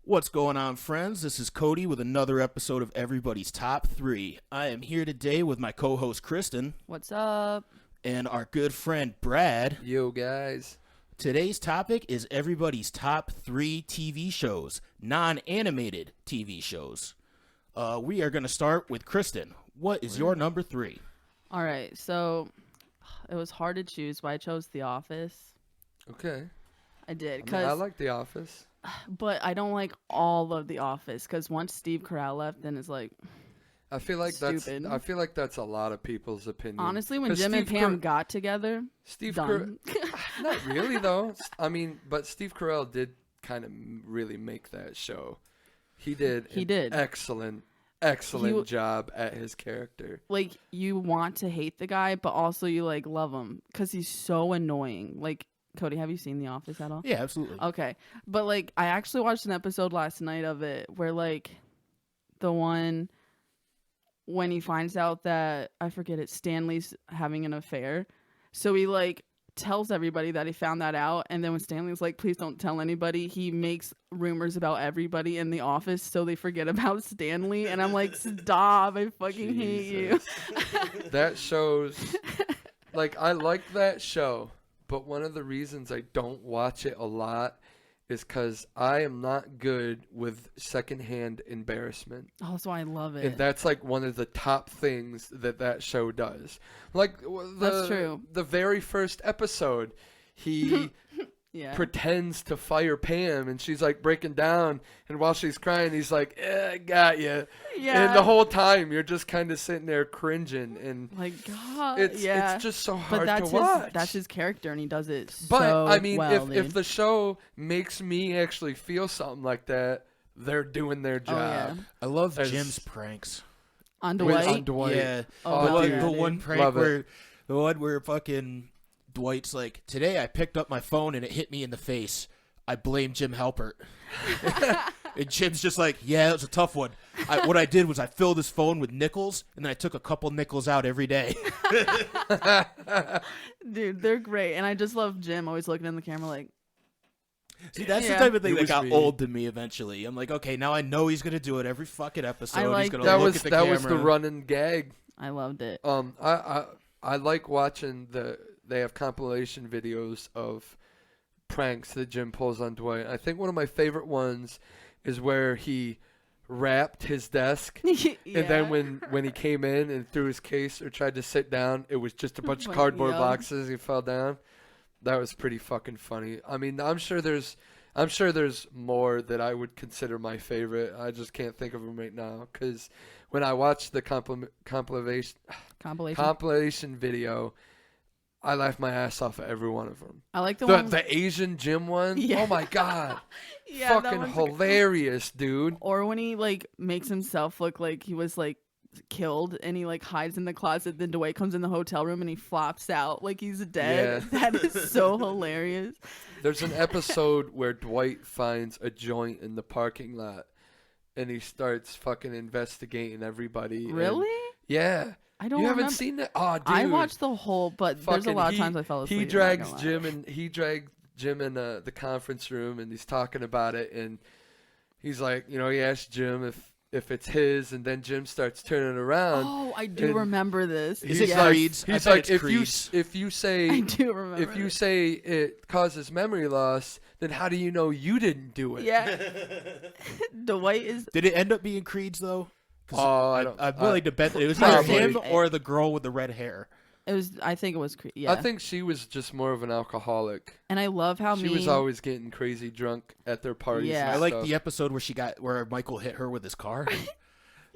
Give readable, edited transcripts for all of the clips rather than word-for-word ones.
What's going on, friends? This is Cody with another episode of Everybody's Top 3. I am here today with my co-host Kristen What's up? and our good friend Brad. Yo, guys. Today's topic is everybody's top 3 TV shows, non-animated TV shows. We are going to start with Kristen. What is your number 3? All right, so it was hard to choose, but I chose The Office. Okay. I did, I mean, cause, I like The Office. but I don't like all of The Office, because once Steve Carell left, then it's like, I feel like Stupid. that's a lot of people's opinion. honestly, when 'Cause Jim and Steve Pam Car- got together, Steve done. Not really though. I mean, but Steve Carell did kind of really make that show. He did. He an did. excellent job at his character. Like, you want to hate the guy, but also you, like, love him, because he's so annoying. Like, Cody, have you seen The Office at all? Yeah, absolutely. Okay. But, like, I actually watched an episode last night of it where, like, the one when he finds out that, I forget it, Stanley's having an affair. So he, like, tells everybody that he found that out. And then when Stanley's like, please don't tell anybody, he makes rumors about everybody in the office so they forget about Stanley. And I'm like, stop. I fucking hate you. That shows. Like, I like that show, but one of the reasons I don't watch it a lot is because I am not good with secondhand embarrassment. Oh, that's why I love it. And that's like one of the top things that show does. Like That's true. The very first episode, he Yeah. pretends to fire Pam, and she's like breaking down, and while she's crying, he's like, I got you. Yeah. And the whole time, you're just kind of sitting there cringing, and Like, God. it's yeah. just so But hard that's to watch. that's his character, and he does it But so I mean, well, if dude. the show makes me actually feel something like that, they're doing their job. Oh, yeah. I love As- Jim's pranks. On With- Dwight. on Dwight. Yeah. Oh, the one, yeah, the dude. one prank Love it. where fucking Dwight's like, today I picked up my phone and it hit me in the face. I blame Jim Halpert. And Jim's just like, yeah, it was a tough one. What I did was I filled his phone with nickels, and then I took a couple nickels out every day. Dude, they're great. And I just love Jim always looking in the camera like, See, that's Yeah. the type of thing It that was got me. old to me eventually. I'm like, okay, now I know he's going to do it every fucking episode. I He's like going to That look was at the that camera. was the running gag. I loved it. I like watching they have compilation videos of pranks that Jim pulls on Dwight. I think one of my favorite ones is where he wrapped his desk, Yeah. and then when he came in and threw his case or tried to sit down, it was just a bunch of Like, cardboard yeah. boxes. He fell down. That was pretty fucking funny. I mean, I'm sure there's more that I would consider my favorite. I just can't think of them right now because when I watched the compilation video, I laughed my ass off at every one of them. I like the The, one. the Asian Jim one, Yeah. oh my god, Yeah, that fucking one's like- hilarious, dude. Or when he like makes himself look like he was like killed and he like hides in the closet, then Dwight comes in the hotel room and he flops out like he's dead. Yeah. That is so hilarious. There's an episode where Dwight finds a joint in the parking lot, and he starts fucking investigating everybody. and- Really? yeah. I don't You haven't remember. seen that? Oh, dude. I watched the whole, but there's a Fucking- lot of times I fell asleep. He I'm not drags gonna lie. Jim in the conference room, and he's talking about it, and he's like, he asked Jim if it's his, and then Jim starts turning around. Oh, I do and remember this. Is He's it like, Creed's? I he's bet like, it's if Creed's. you I say do remember. if you it. say it causes memory loss, then how do you know you didn't do it? Yeah. Dwight is. Did it end up being Creed's though? 'Cause Oh, I don't. I'm willing to bet that it was either Probably. him or the girl with the red hair. It was. I think it was. Yeah. I think she was just more of an alcoholic. And I love how She was always getting crazy drunk at their parties. Yeah. and I like stuff. the episode where Michael hit her with his car.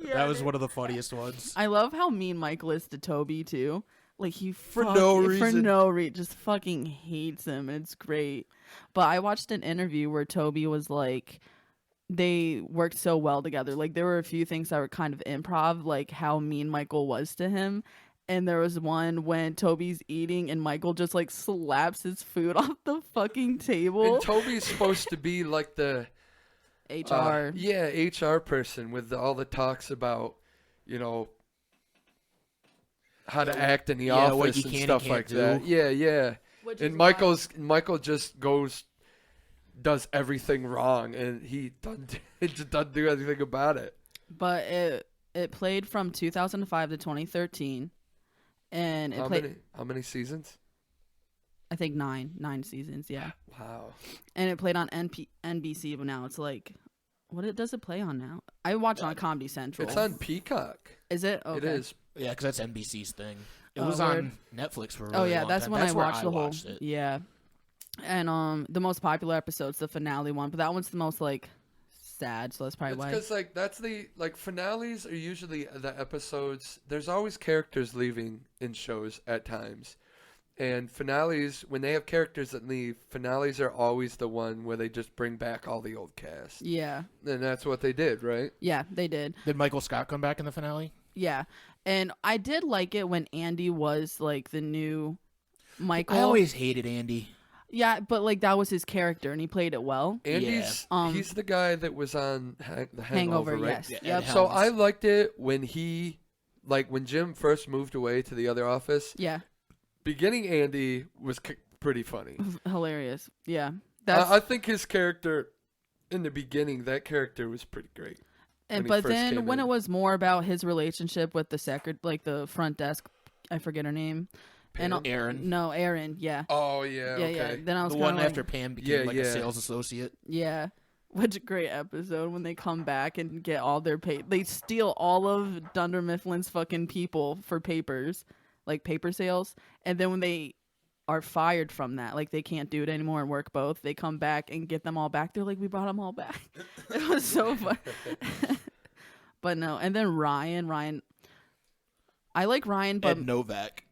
Yeah, That was dude. one of the funniest ones. I love how mean Michael is to Toby too. Like he For no For reason. no reason, just fucking hates him. And it's great. But I watched an interview where Toby was like, they worked so well together. Like there were a few things that were kind of improv, like how mean Michael was to him. And there was one when Toby's eating and Michael just like slaps his food off the fucking table. And Toby's supposed to be like the HR. HR person with all the talks about, how to act in the Yeah, what office you and can and stuff can't like do. that. Yeah, yeah. Which And is why- Michael just goes does everything wrong, and he just doesn't do anything about it. But it played from 2005 to 2013, and How many seasons? I think nine seasons. Yeah. Wow. And it played on NBC, but now it's like, does it play on now? I watch it on Comedy Central. It's on Peacock. Is it? Okay. It is. Yeah, because that's NBC's thing. It was Word. on Netflix for a really long that's time. when That's I where watched the whole. watched it. Yeah. And the most popular episode's the finale one, but that one's the most like sad, so that's probably why. Because that's the finales are usually the episodes. There's always characters leaving in shows at times, and finales, when they have characters that leave, finales are always the one where they just bring back all the old cast. Yeah. And that's what they did, right? Yeah, they did. Did Michael Scott come back in the finale? Yeah, and I did like it when Andy was like the new Michael. I always hated Andy. Yeah, but like that was his character, and he played it well. Andy's he's the guy that was on the Hangover, right? Yes. Yeah, Yep. So I liked it when when Jim first moved away to the other office. Yeah. Beginning Andy was pretty funny. Hilarious. Yeah. I think his character in the beginning, that character was pretty great. But then when it was more about his relationship with the front desk, I forget her name. Pam? Aaron. No, Aaron. Yeah. Oh yeah. Yeah, Okay. yeah. Then I was The kinda one like, after Pam became a sales associate. Yeah. Which a great episode when they come back and get all their they steal all of Dunder Mifflin's fucking people for papers, like paper sales, and then when they are fired from that, like they can't do it anymore and work both, they come back and get them all back. They're like, we brought them all back. It was so fun. But no, and then Ryan. I like Ryan, but Ed Novak.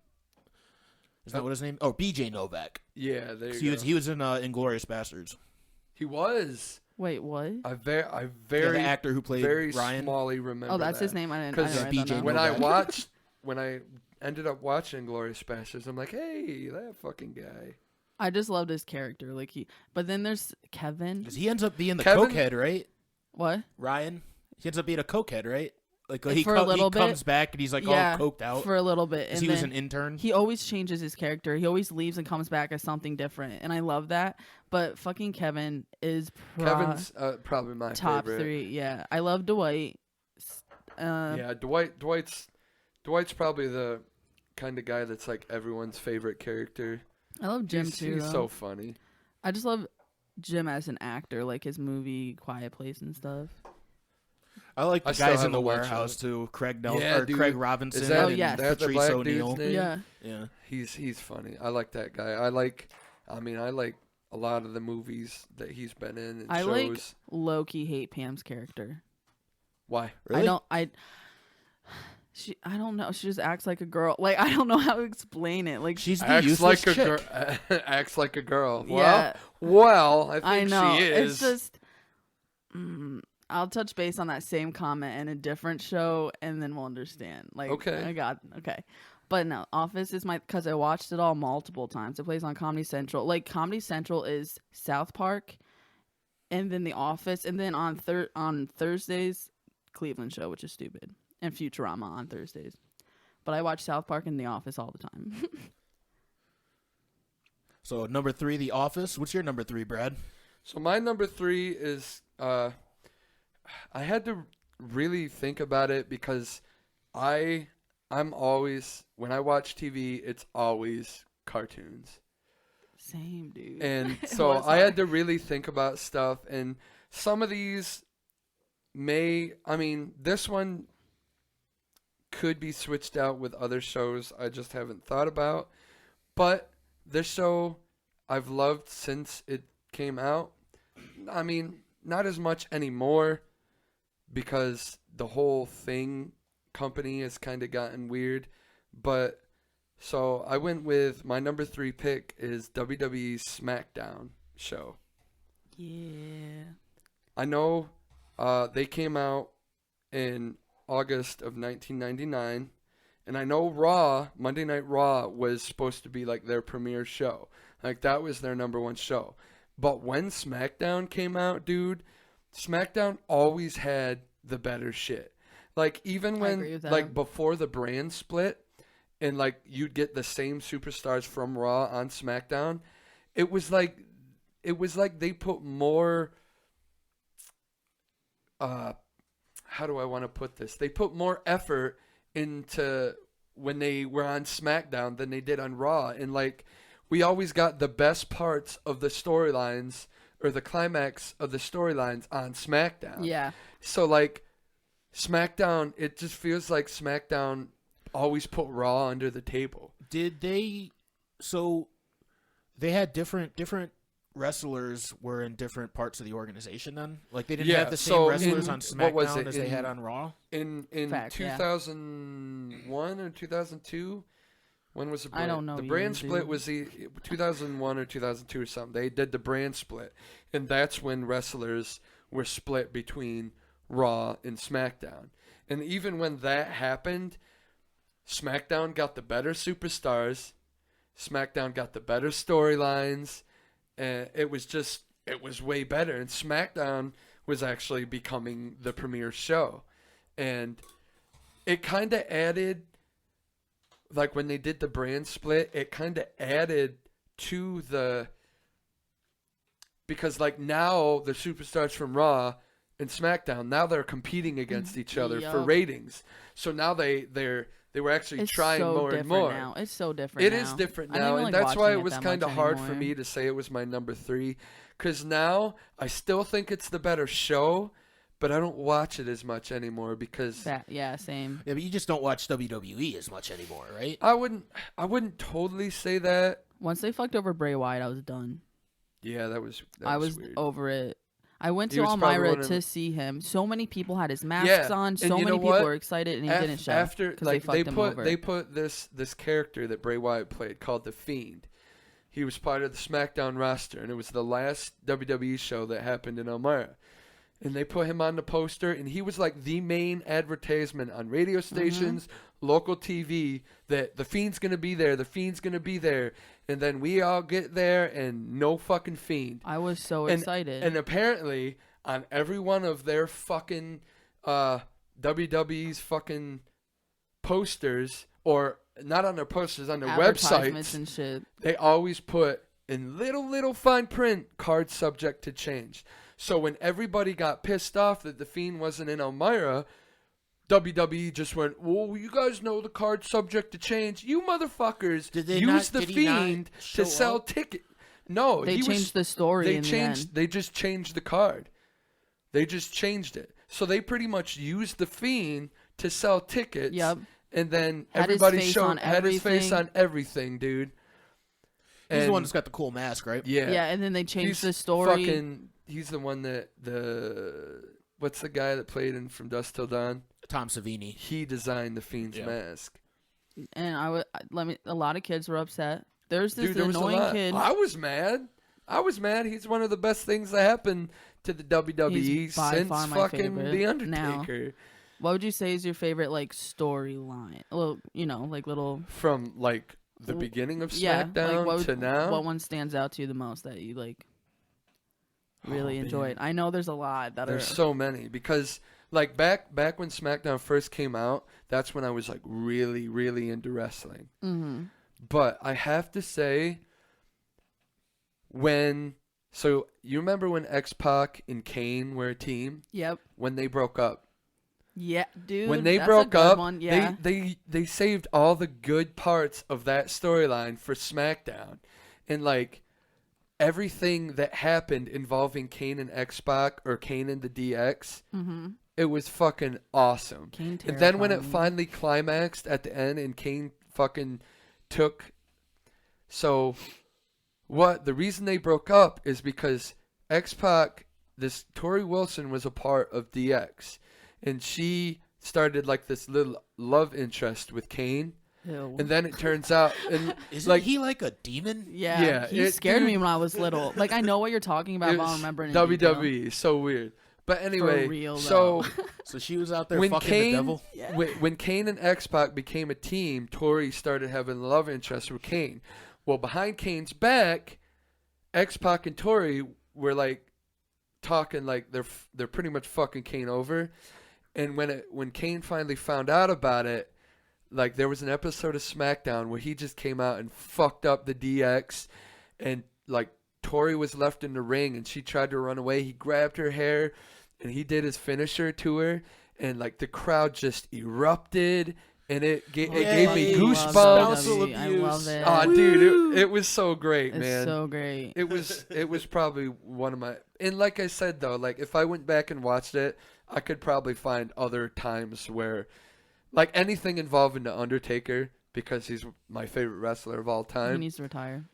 Is that what his name? Oh, BJ Novak. Yeah, there you go. He was in Inglourious Bastards. He was. wait, what? I very The actor who played very Ryan. smally remember. Oh, that's that. his name. I didn't. Because write that down. when I ended up watching Glorious Bastards, I'm like, hey, that fucking guy. I just loved his character, But then there's Kevin. Because he ends up being the Kevin- cokehead, right? What? Ryan. He ends up being a cokehead, right? Like he For a little he bit. comes back and he's like all coked out. For a little bit. And he was then an intern. he always changes his character. He always leaves and comes back as something different, and I love that. But fucking Kevin is Kevin's probably my top favorite. 3. Yeah, I love Dwight. Yeah, Dwight's probably the kind of guy that's like everyone's favorite character. I love Jim too. He's though. so funny. I just love Jim as an actor, like his movie Quiet Place and stuff. I like the I still guys in haven't the watched warehouse it. too. Craig dude. Craig Robinson. Is that, and yes. that's the Patrice black O'Neal. dude's name? Yeah. Yeah. He's funny. I like that guy. I like a lot of the movies that he's been in and I shows. like low-key hate Pam's character. Why? Really? I don't know. She just acts like a girl. Like, I don't know how to explain it. Like, She's the Acts useless like a chick. girl. Acts like a girl. Yeah. Well, I think I know. she is. It's just I'll touch base on that same comment in a different show, and then we'll understand. Like, Okay. okay. But no, Office is because I watched it all multiple times. It plays on Comedy Central. Like, Comedy Central is South Park, and then The Office, and then on Thursdays, Cleveland Show, which is stupid, and Futurama on Thursdays. But I watch South Park and The Office all the time. So number 3, The Office. What's your number 3, Brad? So my number 3 is I had to really think about it because I'm always, when I watch TV, it's always cartoons. Same, dude. And It so was I had hard. to really think about stuff, and some of these this one could be switched out with other shows I just haven't thought about. But this show I've loved since it came out. I mean, not as much anymore because the whole thing company has kind of gotten weird. But so I went with my number 3 pick is WWE's SmackDown show. Yeah. I know they came out in August of 1999, and I know Monday Night Raw was supposed to be like their premiere show. Like that was their number 1 show. But when SmackDown came out, dude, SmackDown always had the better shit. Like even I agree when with that. like before the brand split and like you'd get the same superstars from Raw on SmackDown, it was like it was like they put more how do I want to put this? They put more effort into when they were on SmackDown than they did on Raw. And like we always got the best parts of the storylines or the climax of the storylines on SmackDown. Yeah. So like SmackDown, it just feels like SmackDown always put Raw under the table. Did they? So they had different wrestlers were in different parts of the organization. Then, like they didn't have the same wrestlers on SmackDown as they had on Raw. In Fact, 2001 or 2002, when was the brand? I don't know. The brand split was 2001 or 2002 or something. They did the brand split, and that's when wrestlers were split between Raw and SmackDown. And even when that happened, SmackDown got the better superstars. SmackDown got the better storylines. And it was way better. And SmackDown was actually becoming the premier show. And it kind of added, like when they did the brand split, it kind of added to the, because like now the superstars from Raw and SmackDown, now they're competing against each other for ratings. So now they were actually trying so more and more. now. It's so different It now. is different I don't now, even and like that's why watching it was that kind of much hard for anymore. me to say it was my number 3. Because now I still think it's the better show, but I don't watch it as much anymore because Yeah, same. Yeah, but you just don't watch WWE as much anymore, right? I wouldn't totally say that. Once they fucked over Bray Wyatt, I was done. Yeah, that was I was weird. over it. I went He to was probably Elmira one of to the- see him. So many people had his masks on. and So you many know people what? were excited, and he didn't show After because like they fucked him over. they put this character that Bray Wyatt played called the Fiend. He was part of the SmackDown roster, and it was the last WWE show that happened in Elmira. And they put him on the poster, and he was like the main advertisement on radio stations, local TV, that the Fiend's going to be there, the Fiend's going to be there. And then we all get there, and no fucking Fiend. I was so excited. And apparently, on every one of their fucking WWE's fucking posters, or not on their posters, on their Advertisements websites, and shit. they always put in little fine print, card subject to change. So when everybody got pissed off that the Fiend wasn't in Elmira, WWE just went, well, you guys know the card subject to change. You motherfuckers Did they use not- the did he not Fiend show to sell up? tickets. No, They he changed was, the story they in changed. the end. They just changed the card. They just changed it. So they pretty much used the Fiend to sell tickets. Yep. And then Had his everybody face showed on had his face everything. on everything, dude. He's the And- one that's got the cool mask, right? Yeah. Yeah, and then they changed He's the story. He's the one that what's the guy that played in From Dusk Till Dawn? Tom Savini. He designed the Fiend's Yeah. mask. And a lot of kids were upset. There's this Dude, there was a annoying lot. kid. I was mad. He's one of the best things that happened to the WWE He's by since far my fucking favorite The now. Undertaker. What would you say is your favorite like storyline? Well, like little From like the beginning of yeah. SmackDown Like to now. what one stands out to you the most that you like really Oh, enjoyed? man. I know there's a lot that There's are. so many because like back when SmackDown first came out, that's when I was like really, really into wrestling. Mm-hmm. But I have to say, so you remember when X-Pac and Kane were a team Yep. when they broke up? Yeah, dude. When they that's a broke good up, one. Yeah. they saved all the good parts of that storyline for SmackDown, and like everything that happened involving Kane and X-Pac or Kane and the DX, mm-hmm. it was fucking awesome. Kane And then when it terrifying. finally climaxed at the end and Kane fucking took... So, the reason they broke up is because X-Pac, this Tori Wilson was a part of DX. And she started like this little love interest with Kane. Ew. And then it turns out... and Isn't like he like a demon? Yeah, Yeah, he it- scared me dude- when I was little. Like I know what you're talking about, it but I don't was remember it in detail. WWE. So weird. But anyway, real, so... So she was out there when fucking Kane, the devil? Yeah. when Kane and X-Pac became a team, Tori started having love interest with Kane. Well, behind Kane's back, X-Pac and Tori were like talking like they're pretty much fucking Kane over. And when Kane finally found out about it, like there was an episode of SmackDown where he just came out and fucked up the DX, and like Tori was left in the ring and she tried to run away, he grabbed her hair and he did his finisher to her, and like the crowd just erupted. And it gave me goosebumps. I love it. Oh, dude, it was so great, man. It's so great. It was probably one of my. And like I said though, like if I went back and watched it, I could probably find other times where, like anything involving the Undertaker, because he's my favorite wrestler of all time. He needs to retire.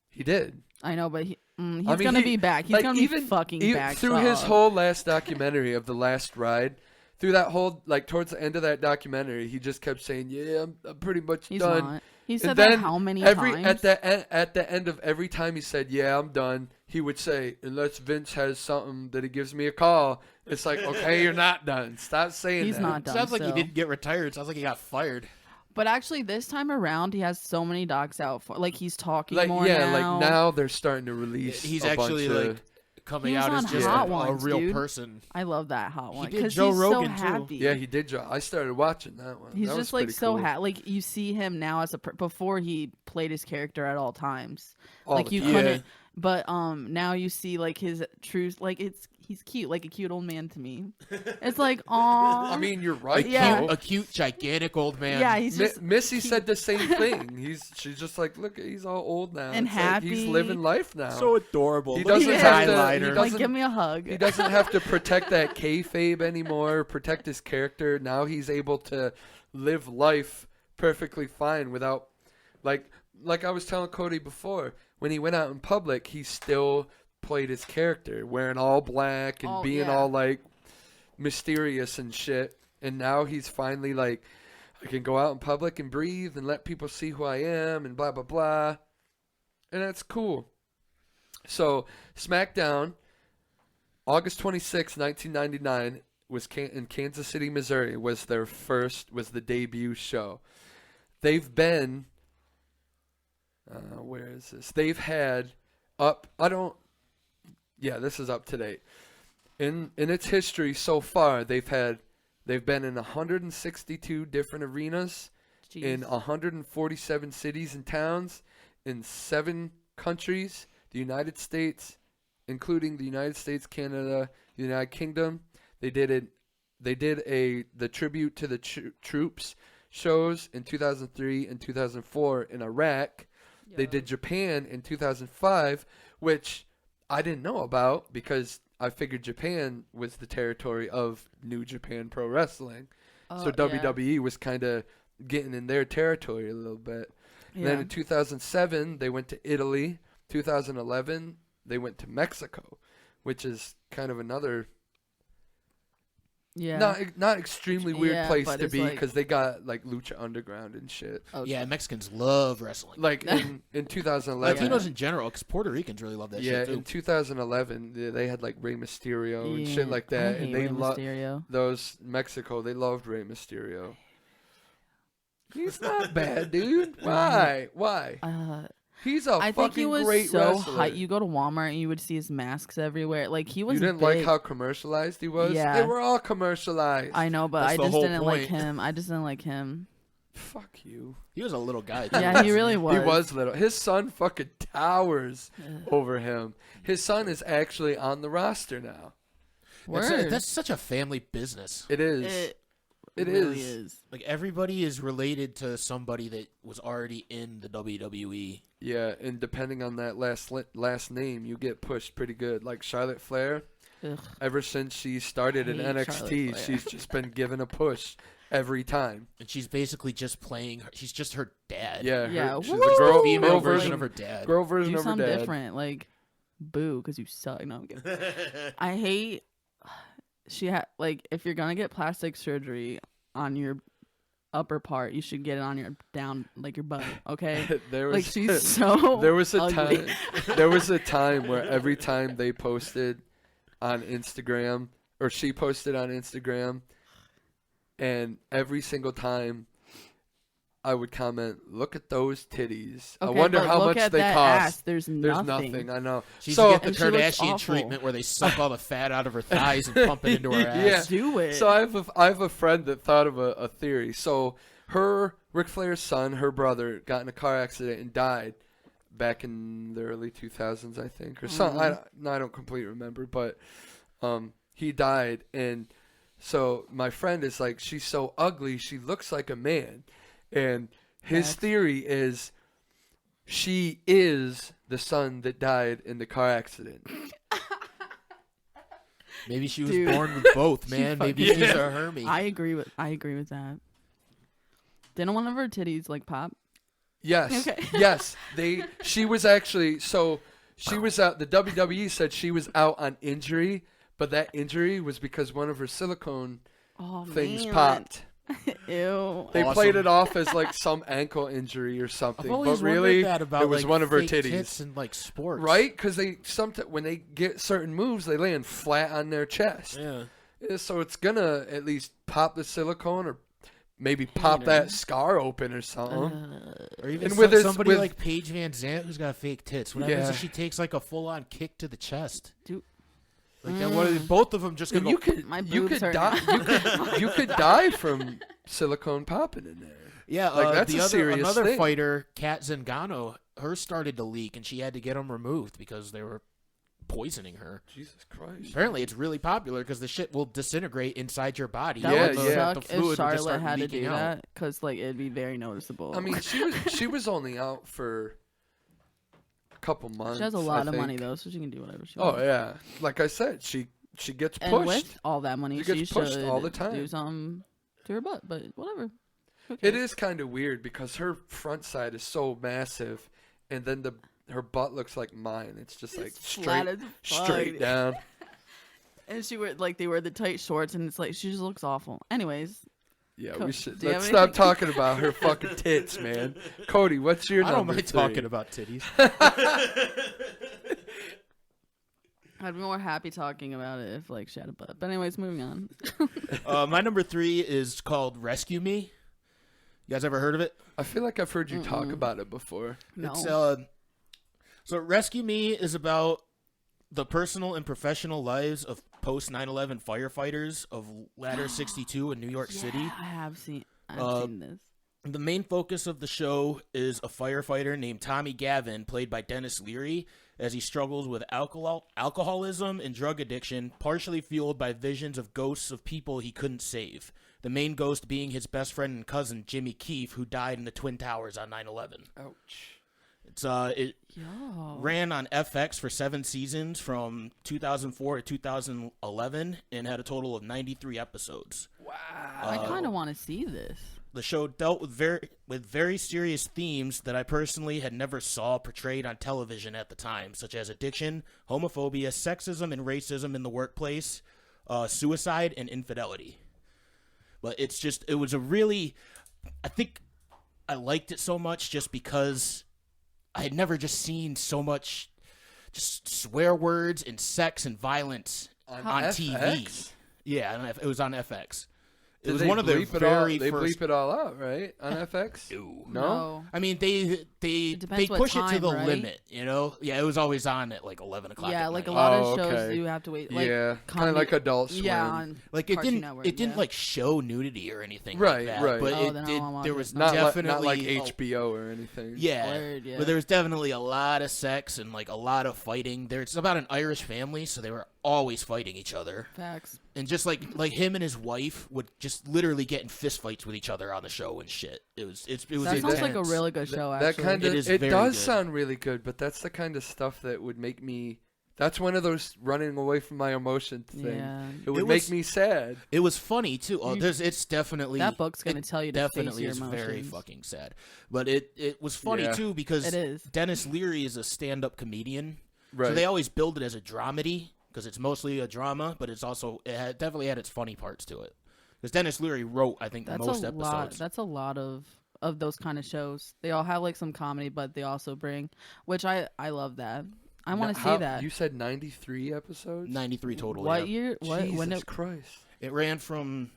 He did. I know, but he's gonna be back. He's like, gonna be fucking back. Through his whole last documentary of The Last Ride. Through that whole, like, towards the end of that documentary, he just kept saying, "Yeah, I'm pretty much He's done." Not. He said that how many times? At the end of every time he said, "Yeah, I'm done," he would say, "Unless Vince has something that he gives me a call." It's like, okay, you're not done. Stop saying He's that. not done. Sounds like still. he didn't get retired. Sounds like he got fired. But actually, this time around, he has so many docs out. Like he's talking Like, more yeah, now. like now they're starting to release. He's a actually bunch like of, coming He was out as on just Hot a Ones, real dude. person. I love that hot one did because Joe he's Rogan, too. so happy. yeah, he did. I started watching that one. He's That just was like pretty so cool. happy. Like you see him now as before he played his character at all times. All Like the you time. couldn't. But now you see like his true. Like he's cute, like a cute old man to me. It's like, aw. I mean, you're right. Yeah. though. A cute, gigantic old man. Yeah, he's just Missy said the same thing. She's just like, look, he's all old now. And It's like he's happy. living life now. so adorable. He Look at doesn't his have to- highlighter. he like, doesn't- give me a hug. He doesn't have to protect that kayfabe anymore, protect his character. Now he's able to live life perfectly fine without, like I was telling Cody before, when he went out in public, he still played his character, wearing all black and Oh, being yeah. all like mysterious and shit. And now he's finally like, I can go out in public and breathe and let people see who I am and blah, blah, blah. And that's cool. So, SmackDown, August 26, 1999, was in Kansas City, Missouri, was the debut show. They've been, where is this? They've had this is up to date. In its history so far, they've been in 162 different arenas, Jeez. in 147 cities and towns, in 7 countries, the United States, including the United States, Canada, the United Kingdom. They did the tribute to the troops shows in 2003 and 2004 in Iraq. They Yeah. did Japan in 2005, which I didn't know about because I figured Japan was the territory of New Japan Pro Wrestling. So yeah. WWE was kind of getting in their territory a little bit. Yeah. Then in 2007, they went to Italy. 2011, they went to Mexico, which is kind of another Yeah. not extremely weird Yeah, place but to it's be like- because they got like Lucha Underground and shit. Okay. Yeah, Mexicans love wrestling. Like in 2011, Latinos in general, because Puerto Ricans really love that yeah, shit in too. 2011 they had like Rey Mysterio and Yeah, shit like that, I hate and they Rey loved Mysterio. those Mexico. They loved Rey Mysterio. He's not bad, dude. Why? He's a I think he fucking was great so wrestler. hype. You go to Walmart and you would see his masks everywhere. Like he was. You didn't big. like how commercialized he was? Yeah. They were all commercialized. I know, but That's I the just whole didn't like point. him. I just didn't like him. Fuck you. He was a little guy. Too. Yeah, he really was. He was little. His son fucking towers Ugh. over him. His son is actually on the roster now. Word. That's such a family business. It is. It really is. Like everybody is related to somebody that was already in the WWE. Yeah, and depending on that last name, you get pushed pretty good. Like Charlotte Flair, Ugh. ever since she started in I hate Charlotte NXT, Flair. she's just been given a push every time. And she's basically just playing. She's just her dad. Yeah, Yeah, she's woo! a girl, Female girl version version of her dad. girl version Do of her something dad. different. Like, boo, because you suck. No, I'm kidding. I hate. She had like if you're gonna get plastic surgery on your upper part, you should get it on your down like your butt. Okay. There was Like she's so. there was a ugly. time there was a time where every time they posted on Instagram or she posted on Instagram, and every single time I would comment, "Look at those titties. I Okay, wonder but how look much at they that cost." ass. There's There's nothing. nothing. I know. She's So- to get And the she looks Kardashian awful. treatment where they suck all the fat out of her thighs and pump it into her ass. Yeah. Do it. So I have a friend that thought of a theory. So Ric Flair's son, her brother, got in a car accident and died back in the early 2000s, I think, or something. I don't completely remember, but he died, and so my friend is like, she's so ugly, she looks like a man, and his theory is she is the son that died in the car accident. Maybe she was born with both, man. Maybe she's a Hermie. I agree with that. Didn't one of her titties like pop? Yes. Okay. Yes. She was actually, so she was out, the WWE said she was out on injury, but that injury was because one of her silicone things popped. Ew. They played it off as like some ankle injury or something, but really that about, it was like, one of her fake titties. tits in like sports, Right? Because when they get certain moves, they land flat on their chest. Yeah. So it's gonna at least pop the silicone or maybe pop that scar open or something. Or even And with somebody like Paige Van Zandt who's got fake tits. What happens if she takes like a full-on kick to the chest? Dude. Like that, both of them just gonna You go. could you could die from silicone popping in there. Yeah, like that's a serious another thing. fighter, Kat Zingano, hers started to leak, and she had to get them removed because they were poisoning her. Jesus Christ! Apparently, it's really popular because the shit will disintegrate inside your body. That would yeah. suck The fluid would if just Charlotte start had to leaking do out. that, because like it'd be very noticeable. I mean, she was only out for a couple months. she has a I lot of think. money though, so she can do whatever she Oh wants. yeah, like I said, she gets And pushed. with all that money, She she gets pushed should all the time. do something to her butt. But whatever. Who It cares? is kind of weird because her front side is so massive, and then her butt looks like mine. It's just like It's flat straight as fuck. down. And they wear the tight shorts, and it's like she just looks awful. Anyways, Yeah, Co- we should. do you Let's have stop anything? talking about her fucking tits, man. Cody, what's your I don't number mind 3? talking about titties. I'd be more happy talking about it if like she had a butt. But anyways, moving on. My number 3 is called Rescue Me. You guys ever heard of it? I feel like I've heard you talk about it before. No. It's so Rescue Me is about the personal and professional lives of post 9/11 firefighters of Ladder 62 in New York City. I have seen. I've seen this. The main focus of the show is a firefighter named Tommy Gavin, played by Dennis Leary, as he struggles with alcoholism and drug addiction, partially fueled by visions of ghosts of people he couldn't save. The main ghost being his best friend and cousin, Jimmy Keefe, who died in the Twin Towers on 9/11. Ouch. It Yo. ran on FX for 7 seasons from 2004 to 2011 and had a total of 93 episodes. Wow. I kind of want to see this. The show dealt with very serious themes that I personally had never saw portrayed on television at the time, such as addiction, homophobia, sexism and racism in the workplace, suicide, and infidelity. But it was a really, I think I liked it so much just because I had never just seen so much just swear words and sex and violence on TV. FX? Yeah, it was on FX. It Did was they one of their bleep it all- very They first. bleep it all out, right? On FX? No? I mean, they depends what push it to time, the right? limit, you know? Yeah, it was always on at like 11 o'clock. Yeah, at like a night. lot Oh, of shows okay. you have to wait. Like, yeah, kind of comedy- like Adult Swim. Yeah, on Like it Cartoon didn't Network, it didn't yeah. like show nudity or anything Right, like that. right. But Oh, then I won't watch there it. was not definitely like HBO or anything. Yeah. Word, yeah. But there was definitely a lot of sex and like a lot of fighting. It's about an Irish family, so they were always fighting each other. Facts. And just like him and his wife would just literally get in fist fights with each other on the show and shit. It was That intense. sounds like a really good show. That Actually, kind of It is it very does good. sound really good, but that's the kind of stuff that would make me. That's one of those running away from my emotions thing. Yeah. It would It make was- me sad. It was funny too. Oh, You- it's definitely that book's gonna it tell you to definitely face your is very emotions. fucking sad. But it was funny Yeah. too because It is. Dennis Leary is a stand-up comedian, Right. so they always build it as a dramedy because it's mostly a drama, but it's also definitely had its funny parts to it. Because Dennis Leary wrote, I think, That's most a lot. episodes. That's a lot of those kind of shows. They all have like some comedy, but they also bring, which I love that. I want to see that. You said 93 episodes? 93 total. What yeah. year? What? Jesus When? Christ. It ran from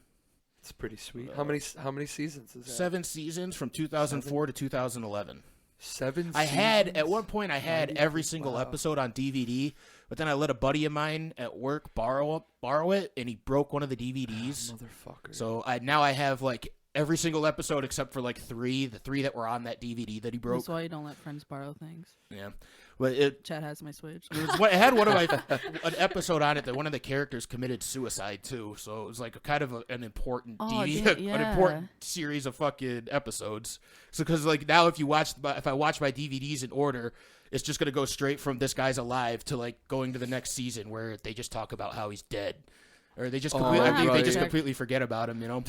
It's pretty sweet. How many seasons is that? 7 seasons from 2004 to 2011. 7 I had seasons? at one point I had 93, every single wow. episode on DVD, but then I let a buddy of mine at work borrow it, and he broke one of the DVDs. Motherfucker. So now I have like every single episode except for like the three that were on that DVD that he broke. That's why you don't let friends borrow things. Yeah, but Chad has my Switch. it had one of an episode on it that one of the characters committed suicide too. So it was like kind of an important an important series of fucking episodes. So because like now if I watch my DVDs in order, it's just gonna go straight from this guy's alive to like going to the next season where they just talk about how he's dead, or they just they just completely forget about him. You know?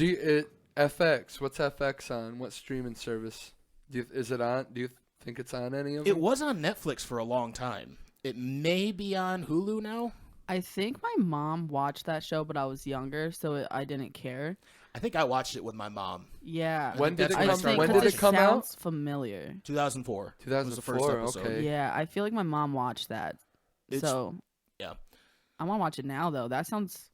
FX? What's FX on? What streaming service? Is it on? Do you think it's on any of them? It was on Netflix for a long time. It may be on Hulu now. I think my mom watched that show, but I was younger, so I didn't care. I think I watched it with my mom. Yeah. When did it come out? Sounds familiar. 2004. 2004. Was the first episode. Okay. Yeah, I feel like my mom watched that. So yeah, I want to watch it now though. That sounds.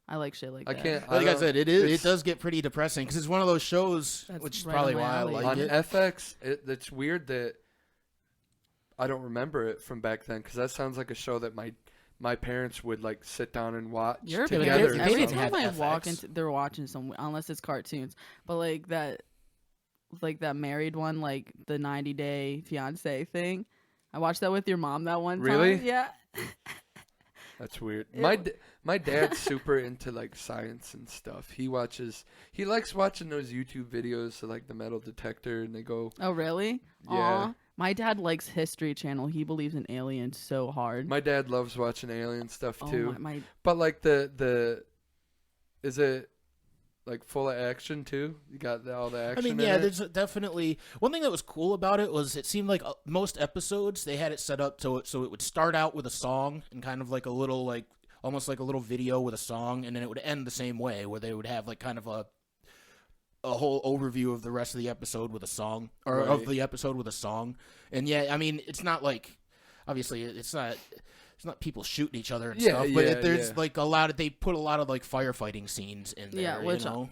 I like shit like that. Like I said, it does get pretty depressing because it's one of those shows, which is probably why I like it. On FX, it's weird that I don't remember it from back then because that sounds like a show that my parents would like sit down and watch together. Every time I walk into, they're watching some, unless it's cartoons, but like that married one, like the 90-day fiance thing. I watched that with your mom that one time. Really? Yeah. That's weird. My dad's super into like science and stuff. He likes watching those YouTube videos of like the metal detector, and they go. Oh really? Yeah. Aww. My dad likes History Channel. He believes in aliens so hard. My dad loves watching alien stuff too. My But like the is it like full of action too? You got all the action. I mean, yeah, there's definitely one thing that was cool about it was it seemed like most episodes they had it set up so it would start out with a song and kind of like a little like almost like a little video with a song, and then it would end the same way where they would have like kind of a whole overview of the rest of the episode with a song or of the episode with a song. And yeah, I mean, it's not like obviously it's not people shooting each other and stuff, but there's like they put a lot of like firefighting scenes in there. Yeah, which you know?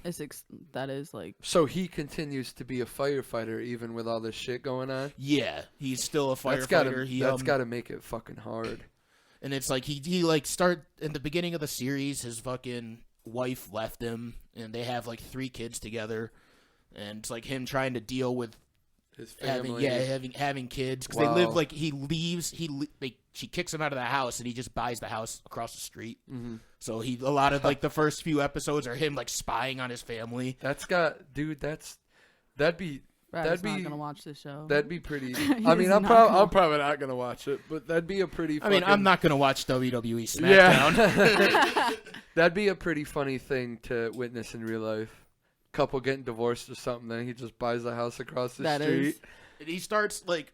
that is like. So he continues to be a firefighter even with all this shit going on. Yeah, he's still a firefighter. That's got to make it fucking hard. And it's like he like start in the beginning of the series, his fucking wife left him, and they have like 3 kids together, and it's like him trying to deal with his family, having kids because they live like he leaves she kicks him out of the house and he just buys the house across the street. Mm-hmm. So a lot of like the first few episodes are him like spying on his family. That'd be Brad's not gonna watch this show. That'd be pretty. I mean, I'm probably not gonna watch it, but that'd be a pretty. I mean, I'm not gonna watch WWE SmackDown. Yeah. That'd be a pretty funny thing to witness in real life. Couple getting divorced or something, then he just buys a house across the street. And he starts like,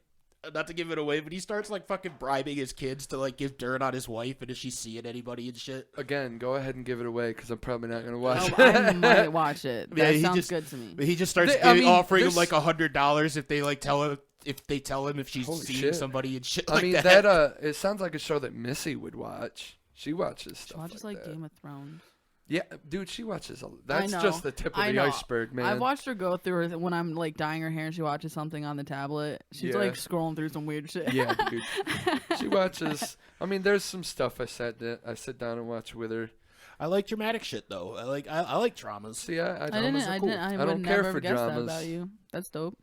not to give it away, but he starts like fucking bribing his kids to like give dirt on his wife, and is she seeing anybody and shit? Again, go ahead and give it away because I'm probably not gonna watch it. I might watch it. That sounds good to me. But he just starts offering him like $100 if they like tell him if she's seeing somebody and shit. I mean that it sounds like a show that Missy would watch. She watches stuff. She watches like Game of Thrones. Yeah, dude, she watches. That's just the tip of the iceberg, man. I've watched her go through when I'm like dyeing her hair and she watches something on the tablet. She's like scrolling through some weird shit. Yeah, dude. She watches. I mean, there's some stuff I sit down and watch with her. I like dramatic shit though. I like dramas. See, I don't care for dramas. That dramas. about you. That's dope.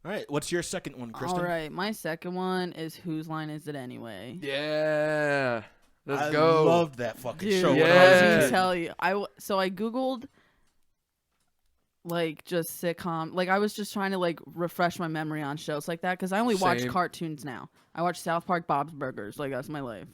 All right, what's your second one, Kristen? All right, my second one is Whose Line Is It Anyway? Yeah. Let's go. I loved that fucking show. Yeah. Let me tell you. I Googled like just sitcom. Like I was just trying to like refresh my memory on shows like that because I only watch cartoons now. I watch South Park, Bob's Burgers. Like that's my life.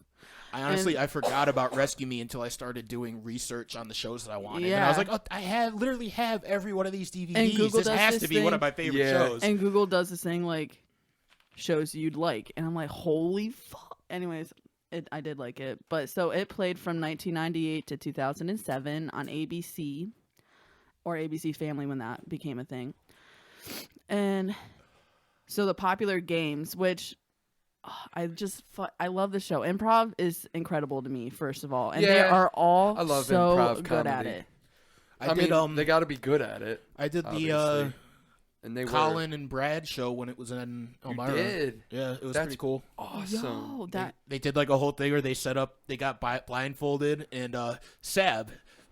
I forgot about Rescue Me until I started doing research on the shows that I wanted. Yeah. And I was like, oh, I literally have every one of these DVDs. This has to be one of my favorite shows. And Google does this thing like shows you'd like, and I'm like, holy fuck. Anyways. I did like it, but so it played from 1998 to 2007 on ABC or ABC Family when that became a thing. And so the popular games, which I love the show. Improv is incredible to me, first of all, and they are all so improv good comedy. at it. I mean, they got to be good at it. I did obviously. And they Colin and Brad show when it was in Elmira. You did? Yeah, it was pretty cool. Awesome. Yo, they did like a whole thing where they got blindfolded, and my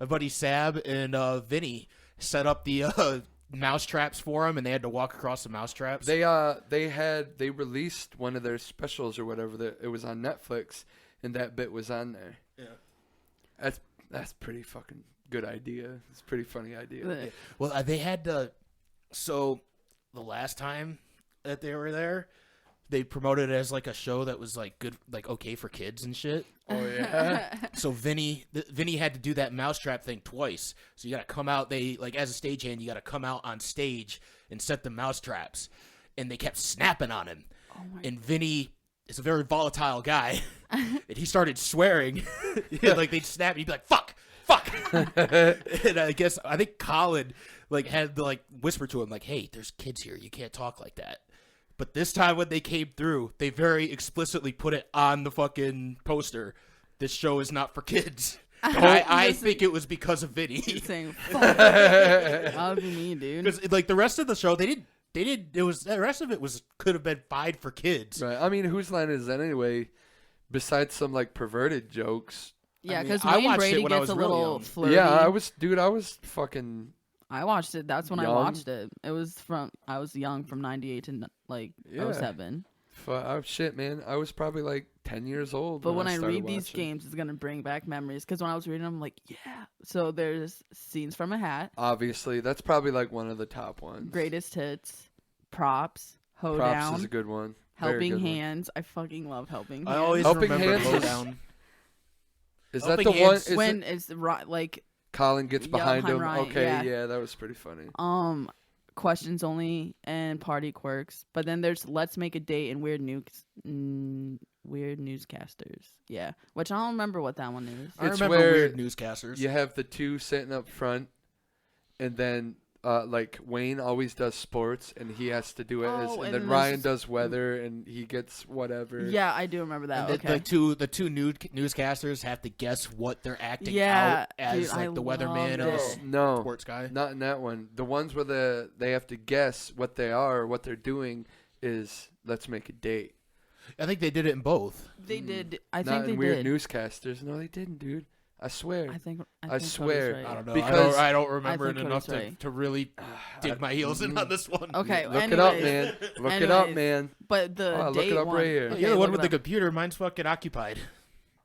buddy Sab and Vinny set up the mouse traps for him, and they had to walk across the mouse traps. They released one of their specials or whatever. That it was on Netflix, and that bit was on there. Yeah, that's pretty fucking good idea. It's a pretty funny idea. Yeah. Well, they had to. So the last time that they were there, they promoted it as like a show that was like good, like okay for kids and shit. Oh yeah. So Vinny had to do that mousetrap thing twice. So you got to come out. They like as a stagehand, you got to come out on stage and set the mousetraps, and they kept snapping on him. Oh my And Vinny is a very volatile guy, and he started swearing. Like they'd snap, and he'd be like, "Fuck, fuck." And I think Colin like had to like whisper to him like, "Hey, there's kids here. You can't talk like that." But this time when they came through, they very explicitly put it on the fucking poster. This show is not for kids. I think it was because of Vinny. saying, fuck. That would be me, dude. Because like the rest of the show, they didn't. It was the rest of it could have been fine for kids. Right. I mean, whose line is that anyway? Besides some like perverted jokes. Yeah, because I Wayne watched Brady it when I gets a was really little young. flirty. Yeah, I was fucking. I watched it. That's when I Young? watched it. It was I was young from 98 to like Yeah. 07. Oh shit, man! I was probably like 10 years old. But when I started read these watching. games, it's gonna bring back memories. Because when I was reading, I'm like, yeah. So there's scenes from a hat, Obviously, that's probably like one of the top ones. greatest hits, props, Props hoedown, is a good one. Very helping good one. hands. I fucking love helping I hands. always Helping remember Hands is- Hoedown. Is that Helping the one? Hands- Is when it it's like Colin gets Yeah, behind him? Ryan, Okay, yeah. that was pretty funny. questions only and party quirks. But then there's let's make a date and weird newscasters. Yeah, which I don't remember what that one is. I It's remember where weird newscasters. You have the two sitting up front, and then like Wayne always does sports, and he has to do it, Oh, and and then Ryan there's- does weather, and he gets whatever. Yeah, I do remember that. And Okay. the two newscasters have to guess what they're acting Yeah, out as, dude, I like the weatherman love or it. the No, sports guy. not in that one. The ones where they have to guess what they are, or what they're doing is let's make a date. I think they did it in both. They did. I Not think they in weird did. newscasters. No, they didn't, dude. I swear. I think. I Cody's swear. right. I don't know. Because- I don't remember think it enough Cody's right. to really dig my heels in on this one. Okay. Look it up, anyways. man. Look it up, Anyways. man. But the Oh, look date it up one. right here. Yeah, Okay, you're the one look with it the up. computer. Mine's fucking occupied.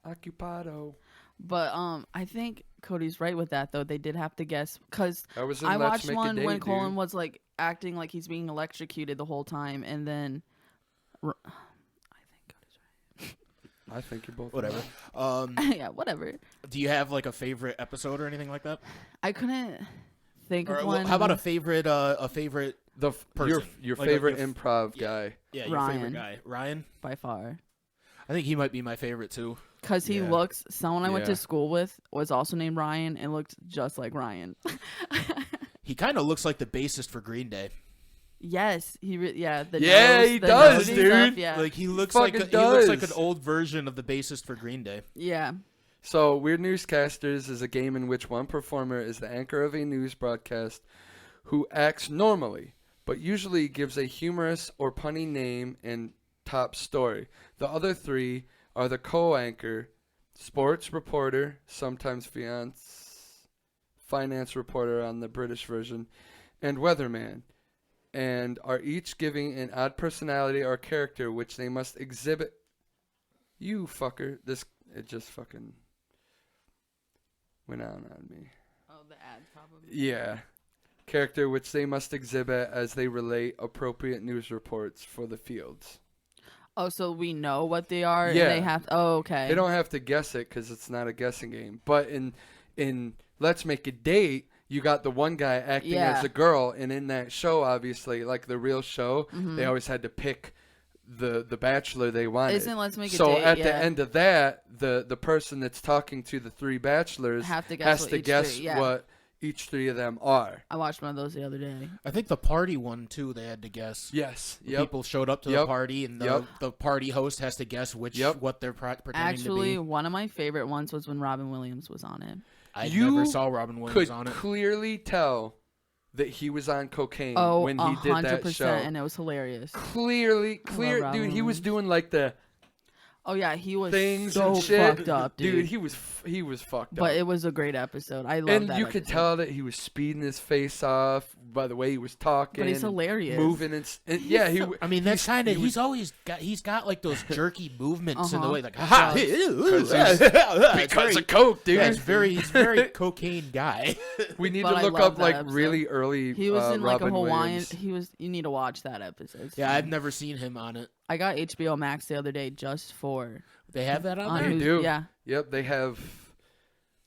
Occupado. But I think Cody's right with that though. They did have to guess because That was in I Let's watched Make a one Date, when Colin dude. was like acting like he's being electrocuted the whole time, and then I think Cody's I think you're both Whatever. right. Yeah, whatever. Do you have like a favorite episode or anything like that? I couldn't think Or of one. how about a favorite? The Person. your Like, favorite your improv yeah. guy. Yeah, your Ryan. favorite guy, Ryan. by far? I think he might be my favorite too. Because he Yeah. looks. Someone I went Yeah. to school with was also named Ryan and looked just like Ryan. He kind of looks like the bassist for Green Day. Yes, yeah. The Yeah, nose, he the does, nose and dude. stuff, yeah, Like he looks fucking he looks like an does. old version of the bassist for Green Day. yeah. So, Weird Newscasters is a game in which one performer is the anchor of a news broadcast who acts normally, but usually gives a humorous or punny name and top story. The other three are the co-anchor, sports reporter, sometimes finance reporter on the British version, and weatherman, and are each giving an odd personality or character which they must exhibit. You fucker. It just fucking went on me. Oh, the ad probably. Yeah. Character which they must exhibit as they relate appropriate news reports for the fields. Oh, so we know what they are. Yeah. And they have. Oh, okay. They don't have to guess it because it's not a guessing game. But in Let's Make a Date, you got the one guy acting Yeah. as a girl, and in that show, obviously, like the real show, Mhm. they always had to pick the bachelor they wanted. Isn't Let's Make a So Date? at yeah. the end of that, the person that's talking to the three bachelors have to guess has what to each guess three, yeah. what each three of them are. I watched one of those the other day. I think the party one too. They had to guess. Yes. The Yep. People showed up to the Yep. party, and Yep. the party host has to guess which Yep. what they're pretending Actually, to be. one of my favorite ones was when Robin Williams was on it. I You never saw Robin Williams Could on it. clearly tell that he was on cocaine Oh, when he did that 100%, show. and it was hilarious. Clear, Robin dude. He was Williams. doing like the Oh yeah, he was things so and shit. fucked up, dude. He was fucked up. But it was a great episode. I love and that. you could episode. tell that he was speeding his face off by the way he was talking. But he's hilarious. Moving and yeah, he. I mean, that's kind of he's got like those jerky movements in the way like ha because of coke, dude. Yeah, he's very cocaine guy. We need But to I look love up that like episode. really early. He was in like a Robin Hawaiian. Williams. You need to watch that episode. It's Yeah, fun. I've never seen him on it. I got HBO Max the other day just for. They have that on on there. They Hulu- do. Yeah, Yep, they have.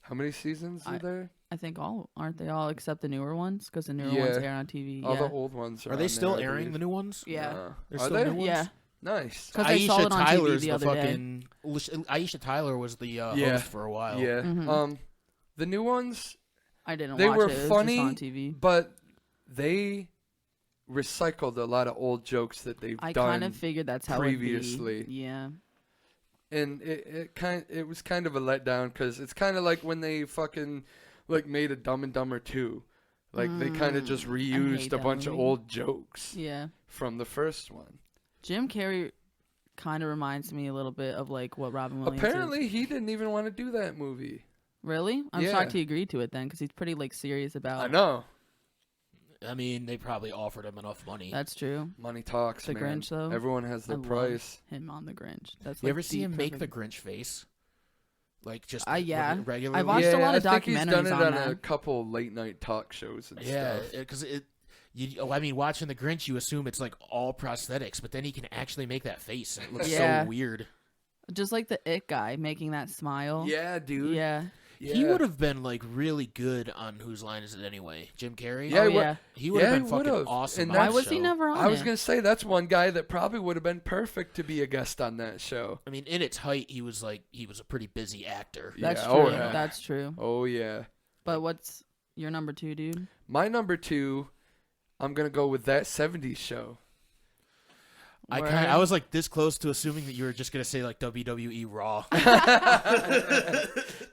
How many seasons are there? I think aren't they all except the newer ones? Because the newer ones Yeah. air on TV. All yeah. the old ones are. Are they on still there, I airing believe. the new ones? Yeah. They're Are still they? new ones? Yeah. Nice. 'Cause I saw it on TV Tyler's the the other day. fucking. Aisha Tyler was the Yeah. host for a while. Yeah. Mhm. The new ones, I didn't they watch were it. It was funny, just on TV. but they recycled a lot of old jokes that they've I done kind of figured that's how previously. it'd be. Yeah. and it was kind of a letdown because it's kind of like when they fucking like made a Dumb and Dumber 2. Like they kind of just reused hate a that bunch of movie. old jokes Yeah. from the first one. Jim Carrey kind of reminds me a little bit of like what Robin Williams Apparently, is. he didn't even want to do that movie. Really? I'm Yeah. shocked he agreed to it then because he's pretty like serious about. I know. I mean, they probably offered him enough money. That's true. Money talks, The man. Grinch, though, Everyone has their I love price. him on the Grinch. That's You like ever see the him make the perfect- Grinch face? Like just yeah. regularly. I watched a lot of I think he's done it documentaries on on a that. couple late night talk shows and Yeah, stuff. because I mean, watching the Grinch, you assume it's like all prosthetics, but then he can actually make that face, and it looks Yeah. so weird. Just like the It guy making that smile. Yeah, dude. Yeah. He would have been like really good on Whose Line Is It Anyway? Jim Carrey. Yeah, Oh, he would- yeah. He would Yeah, have he been fucking would've. awesome. And on Why that was he show. never on I was it? gonna say that's one guy that probably would have been perfect to be a guest on that show. I mean, in its height, he was a pretty busy actor. That's Yeah, true. oh, yeah. That's true. Oh yeah. But what's your number 2, dude? My number 2, I'm gonna go with That 70s Show. I was like this close to assuming that you were just gonna say like WWE Raw.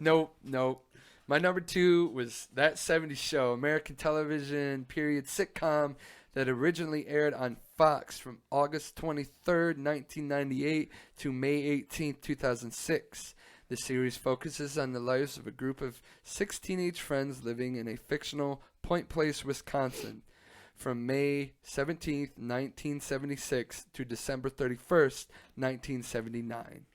Nope. My number 2 was That 70s Show, American television period sitcom that originally aired on Fox from August 23rd, 1998 to May 18th, 2006. The series focuses on the lives of a group of 6 teenage friends living in a fictional Point Place, Wisconsin, from May 17th, 1976 to December 31st, 1979.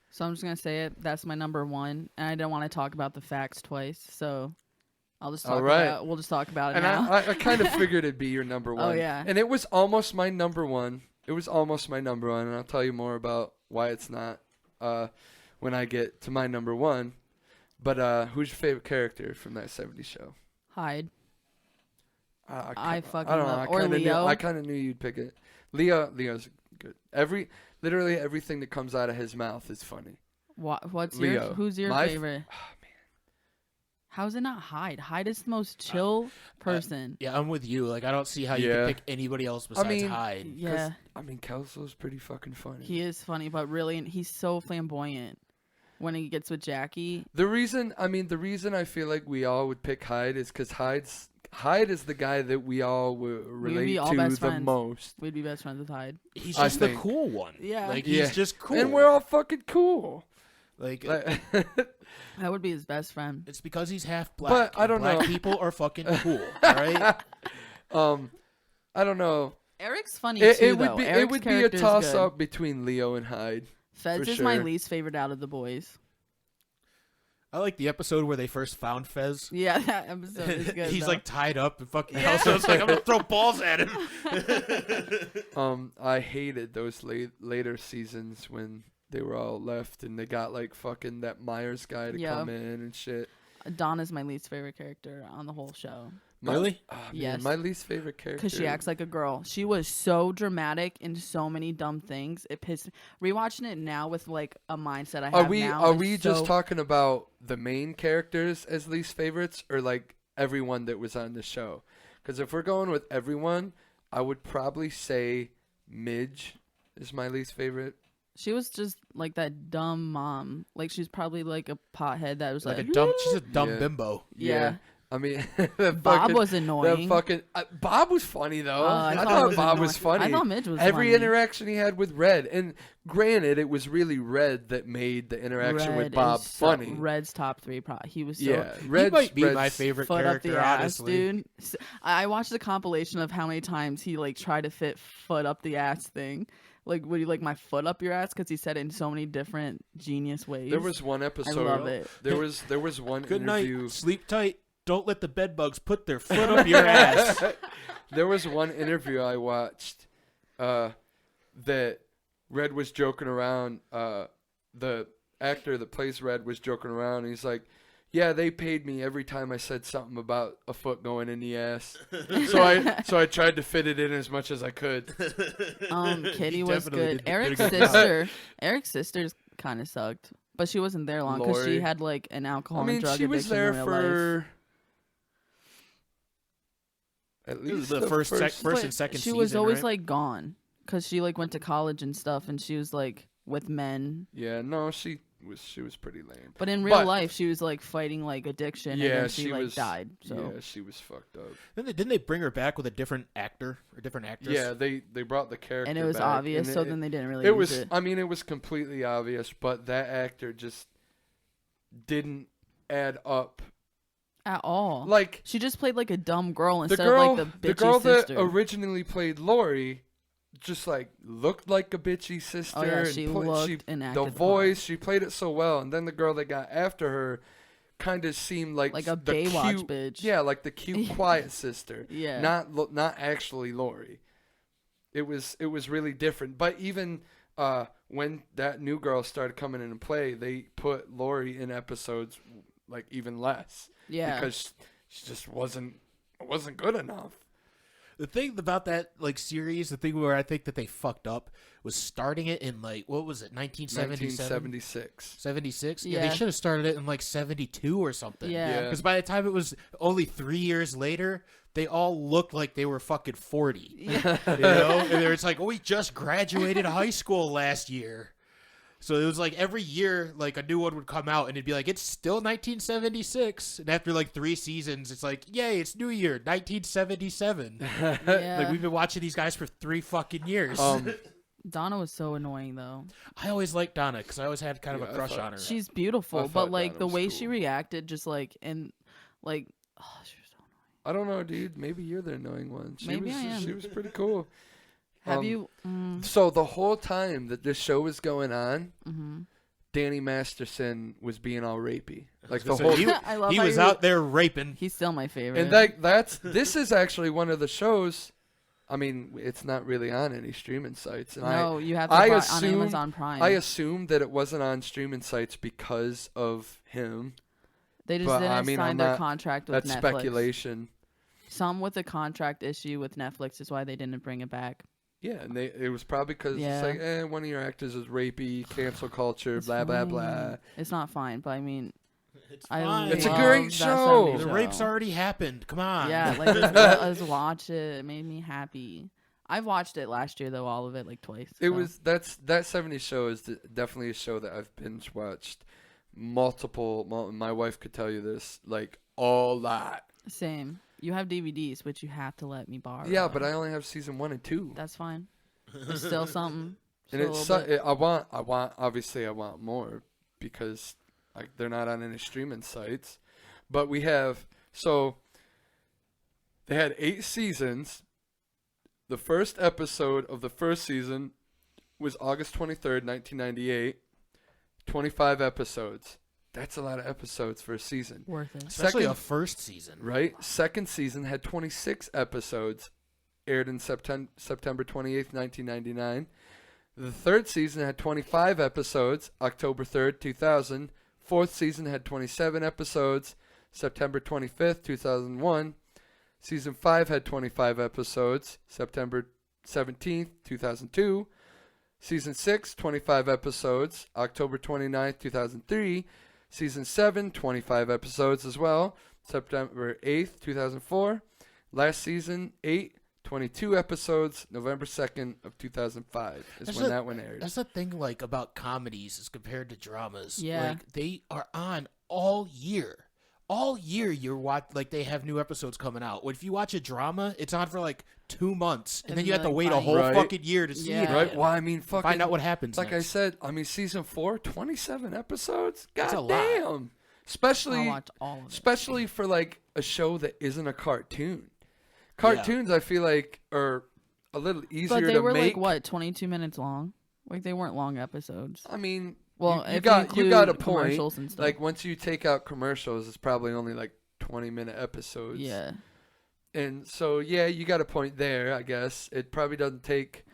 So I'm just gonna say it. That's my number 1, and I don't want to talk about the facts twice. So I'll just talk All right. about. We'll just talk about it And now. I kind of figured it'd be your number 1. Oh, yeah. And it was almost my number 1. And I'll tell you more about why it's not when I get to my number 1. But who's your favorite character from That 70s Show? Hyde. I fucking don't know. love- I or kinda Leo. I kind of knew you'd pick it. Leo's good. Literally everything that comes out of his mouth is funny. What's Leo. who's your My favorite? How's it not Hyde? Hyde is the most chill person. Yeah, I'm with you. Like I don't see how you Yeah. could pick anybody else besides mean, Hyde. Yeah, Kelso's pretty fucking funny. he is funny, but really, he's so flamboyant when he gets with Jackie. The reason I feel like we all would pick Hyde is because Hyde is the guy that we all relate be all to best the friends. most. We'd be best friends with Hyde. He's I just the think. cool one. Yeah. like Yeah. he's just cool. And we're all fucking cool. like That would be his best friend. it's because he's half black. But I don't black know. people are fucking cool. All right. I don't know. Eric's funny It too, would though. be Eric's a character's toss good. up between Leo and Hyde. Fez for is my sure. least favorite out of the boys. I like the episode where they first found Fez. Yeah, that episode is good. He's though. like tied up and fucking Kelso's like, I'm gonna throw balls at him. I hated those later seasons when they were all left and they got like fucking that Myers guy to Yeah. come in and shit. Donna's my least favorite character on the whole show Really? Yes. My least favorite character. because she acts like a girl. She was so dramatic in so many dumb things. It pissed. Rewatching it now with like a mindset I have now. Are is we so- just talking about the main characters as least favorites or like everyone that was on the show? Because if we're going with everyone, I would probably say Midge is my least favorite. She was just like that dumb mom. Like she's probably like a pothead that was Like like, a dumb. She's a dumb Yeah. bimbo. Yeah. I mean, that Bob fucking, was that annoying. Bob was funny though. I I thought thought it Bob was was funny. I thought Midge was Every funny. interaction he had with Red, and granted, it was really Red that made the interaction with Red Bob is funny. Red's top 3. He was so Yeah, He Red's, might be my Red's- favorite foot up character, the ass, honestly. dude. I watched a compilation of how many times he like tried to fit foot up the ass thing. Like, would you like my foot up your ass? Because he said it in so many different genius ways. There was one episode. I love it. There was one Good interview. night. Sleep tight. Don't let the bed bugs put their foot up your ass. There was one interview I watched that Red was joking around. The actor that plays Red was joking around. He's like, "Yeah, they paid me every time I said something about a foot going in the ass. So I tried to fit it in as much as I could." Kitty He was definitely good. did a Eric's good job. sister. Eric's sister's kind of sucked, but she wasn't there long because Lori. she had like an alcohol I mean, and drug she was addiction there in real life. for at This is least the first and But second she season, was always right? like gone because she like went to college and stuff, and she was like with men. Yeah, no, she was pretty lame. But in real But- life, she was like fighting like addiction, Yeah, and then she she like was- died. So Yeah, she was fucked up. Didn't they bring her back with a different actor or different actress? Yeah, they brought the character and it was back, obvious. and So it- then they didn't really. it use was. it. I mean, it was completely obvious, but that actor just didn't add up. At all. Like She just played like a dumb girl the instead girl, of like the bitchy girl sister. that originally played Lori, just like looked like a bitchy sister. Oh yeah, and she put- looked and acted the part. voice. She played it so well, and then the girl that got after her kind of seemed like Like a the Baywatch cute, bitch. Yeah, like the cute, quiet sister. Yeah. Not actually Lori. It was really different. But even when that new girl started coming into play, they put Lori in episodes like even less. Yeah. Because she just wasn't good enough. The thing about that like series, the thing where I think that they fucked up was starting it in like what was it, 1977? 1976. 76? Yeah. They should have started it in like 72 or something. Yeah. Yeah. Because by the time it was only 3 years later, they all looked like they were fucking 40. Yeah. You know? And it's like, oh, we just graduated high school last year. So it was like every year, like a new one would come out, and it'd be like, it's still 1976. And after like 3 seasons, it's like, yay, it's New Year, 1977. Yeah. Like we've been watching these guys for 3 fucking years. Donna was so annoying though. I always liked Donna because I always had kind of Yeah, a I crush thought- on her. She's beautiful, I but thought like Donna the was way cool. she reacted, just like and like, oh, she was so annoying. I don't know, dude. Maybe you're the annoying one. Maybe I am. She was pretty cool. Have you? So the whole time that this show was going on, Mm-hmm. Danny Masterson was being all rapey. Like the So whole he, I love he how was you- out there raping. He's still my favorite. And this is actually one of the shows. I mean, it's not really on any streaming sites. And no, you have to I buy on assumed- Amazon Prime. I assumed that it wasn't on streaming sites because of him. they just but, didn't I mean, sign I'm their not- contract with That's Netflix. speculation. Some with a contract issue with Netflix is why they didn't bring it back. Yeah, and it was probably because Yeah. it's like, one of your actors is rapey, cancel culture, It's blah, blah, fine. blah. It's not fine, but I mean, It's I fine. It's a love great that show. 70s The rape's already happened. Come on. Yeah, like just let us watch it. It made me happy. I've watched it last year though, all of it like twice. It so. was that 70s show is definitely a show that I've binge watched multiple. My wife could tell you this, like a lot. Same. You have DVDs, which you have to let me borrow. Yeah, but I only have season 1 and 2, That's fine. It's still something. and Still a it's little bit. I want obviously I want more because like they're not on any streaming sites, but we have they had 8 seasons. The first episode of the first season was August 23rd, 1998. 25 episodes. That's a lot of episodes for a season. Worth it. Especially Second- a first season. Right? Second season had 26 episodes, aired in September 28th, 1999. The third season had 25 episodes, October 3rd, 2000. Fourth season had 27 episodes, September 25th, 2001. Season 5 had 25 episodes, September 17th, 2002. Season 6, 25 episodes, October 29th, 2003. Season 7, 25 episodes as well, September 8th, 2004. Last season, 8, 22 episodes, November 2nd of 2005 is That's when a- that one aired. That's the thing, like, about comedies as compared to dramas. Yeah. Like, they are on all year. all year you're like they have new episodes coming out. If you watch a drama, it's on for like 2 months, and then you have to like, wait a whole Right. fucking year to see it. Yeah. Right? Well, I mean, fucking Find out what happens. like next. I said, I mean, season 4, 27 episodes. That's a God lot. damn. I'll Especially watch all of it. especially for like a show that isn't a cartoon. Cartoons, I feel like, are a little easier But they to were make. like what, 22 minutes long? Like they weren't long episodes. I mean, Well, you if got you you got a include point. commercials and stuff. Like once you take out commercials, it's probably only like 20-minute episodes. Yeah. And so yeah, you got a point there. I guess it probably doesn't take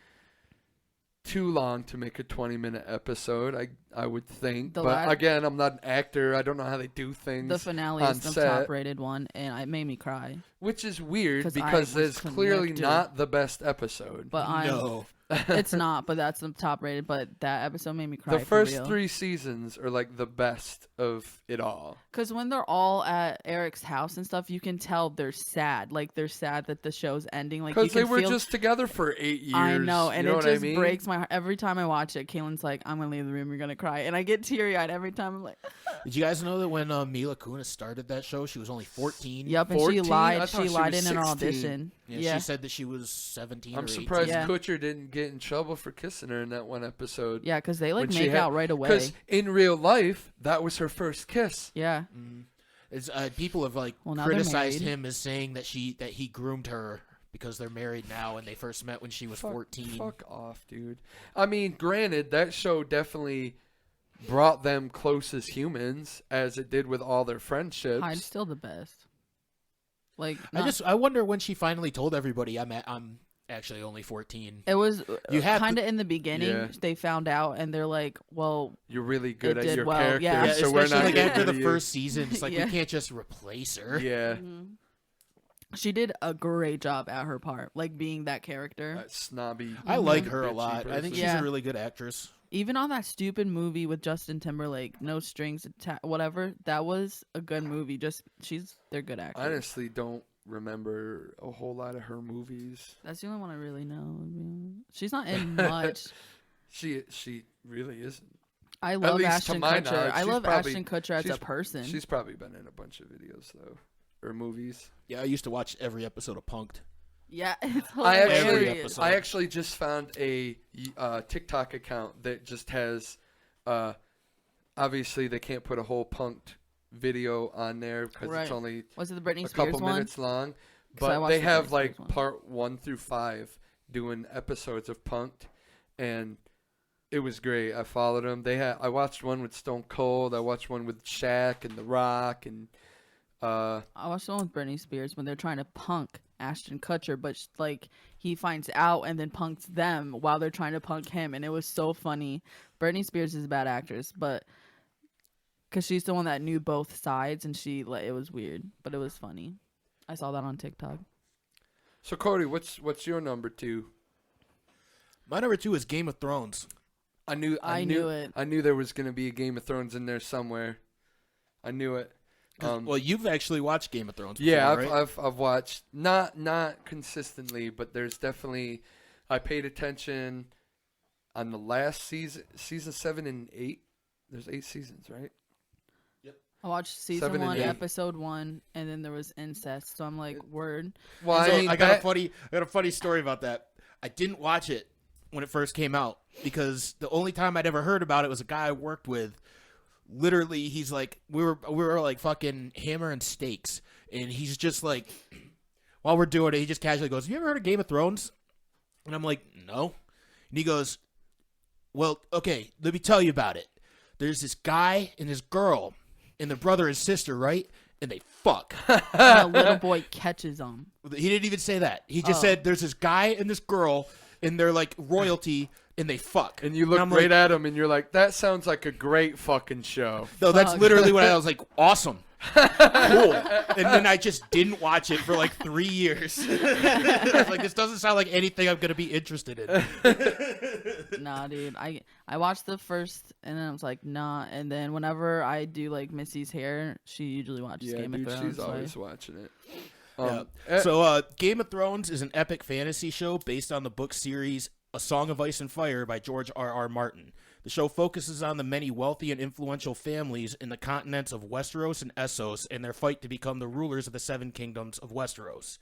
too long to make a 20-minute episode. I would think, The but last- again, I'm not an actor. I don't know how they do things. The finale on is the set. top rated one, and it made me cry. Which is weird 'Cause I because was it's clearly connected. not the best episode. But no. it's not. But that's the top rated. But that episode made me cry. The first 3 seasons are like the best of it all. Because when they're all at Eric's house and stuff, you can tell they're sad. Like they're sad that the show's ending. Like Because you they can were feel, just together for 8 years. I know, and you know it what just I mean? breaks my heart every time I watch it. Kaylin's like, "I'm gonna leave the room. You're gonna cry," and I get teary eyed every time. I'm like, Did you guys know that when Mila Kunis started that show, she was only 14? "Yep," and 14? she I lied. thought She she lied was in her 16. audition. Yeah, Yeah, she said that she was 17 or I'm 18. surprised Yeah. Kutcher didn't get in trouble for kissing her in that one episode. yeah, because they like When she make had- out right away. Because in real life, that was her first kiss. Yeah, It's, people have like Well, now they're criticized married. him as saying that he groomed her because they're married now and they first met when she was 14. Fuck off, dude. I mean, granted, that show definitely brought them close as humans, as it did with all their friendships. Hyde's still the best. Like, I wonder when she finally told everybody I'm actually only 14. it was You have kind of in the beginning. Yeah. They found out, and they're like, "Well, You're really good It at did your well, character, yeah. Yeah, so we're especially not like gonna after do the you. first season, it's like Yeah. we can't just replace her. Yeah, she did a great job at her part, like being that character." that snobby. I like her a bitchy lot. I think person. she's Yeah. a really good actress. Even on that stupid movie with Justin Timberlake, No Strings Attached, whatever, that was a good movie. They're good actors. Honestly, don't remember a whole lot of her movies. That's the only one I really know. She's not in much. She really isn't. I love least to Ashton my Kutcher. knowledge, I she's love probably- Ashton Kutcher as a she's- person. She's probably been in a bunch of videos though, or movies. Yeah, I used to watch every episode of Punk'd. Yeah, it's I hilarious. Every actually, episode. I actually just found a TikTok account that just has, obviously they can't put a whole Punk'd video on there because Right. it's only Was it the Britney a Spears couple one? minutes long. 'Cause I But watched they the have Britney like Spears one. part 1 through 5 doing episodes of Punk'd, and it was great. I followed them. I watched one with Stone Cold. I watched one with Shaq and The Rock, and I watched the one with Britney Spears when they're trying to punk Ashton Kutcher, but like he finds out and then punks them while they're trying to punk him, and it was so funny. Britney Spears is a bad actress, but because she's the one that knew both sides, and it was weird, but it was funny. I saw that on TikTok. so Cody, what's your number 2? My number 2 is Game of Thrones. I knew it. I knew there was gonna be a Game of Thrones in there somewhere. I knew it. Well, you've actually watched Game of Thrones before, Yeah, right? I've watched not consistently, but there's definitely I paid attention on the last season 7 and 8. There's 8 seasons, right? I watched season 7 and 1, 8. episode 1, and then there was incest. So I'm like, word. Well, So I mean, I got a funny story about that. I didn't watch it when it first came out because the only time I'd ever heard about it was a guy I worked with. Literally, he's like, we were like fucking hammering steaks, and he's just like, while we're doing it, he just casually goes, "Have you ever heard of Game of Thrones?" And I'm like, "No." And he goes, "Well, okay, let me tell you about it. There's this guy and this girl, and their brother and sister, right? And they fuck." And a little boy catches them. He didn't even say that. He just Oh. said there's this guy and this girl, and they're like royalty, and they fuck. and you look I'm right like, at him, and you're like, that sounds like a great fucking show. No, that's Fuck. literally what I was like. Awesome, cool. And then I just didn't watch it for like 3 years. I was like, this doesn't sound like anything I'm gonna be interested in. Nah, dude. I watched the first, and then I was like, nah. And then whenever I do like Missy's hair, she usually watches Yeah, Game dude, of Thrones. she's so always watching it. Yeah. So, Game of Thrones is an epic fantasy show based on the book series A Song of Ice and Fire by George R.R. Martin. The show focuses on the many wealthy and influential families in the continents of Westeros and Essos and their fight to become the rulers of the Seven Kingdoms of Westeros.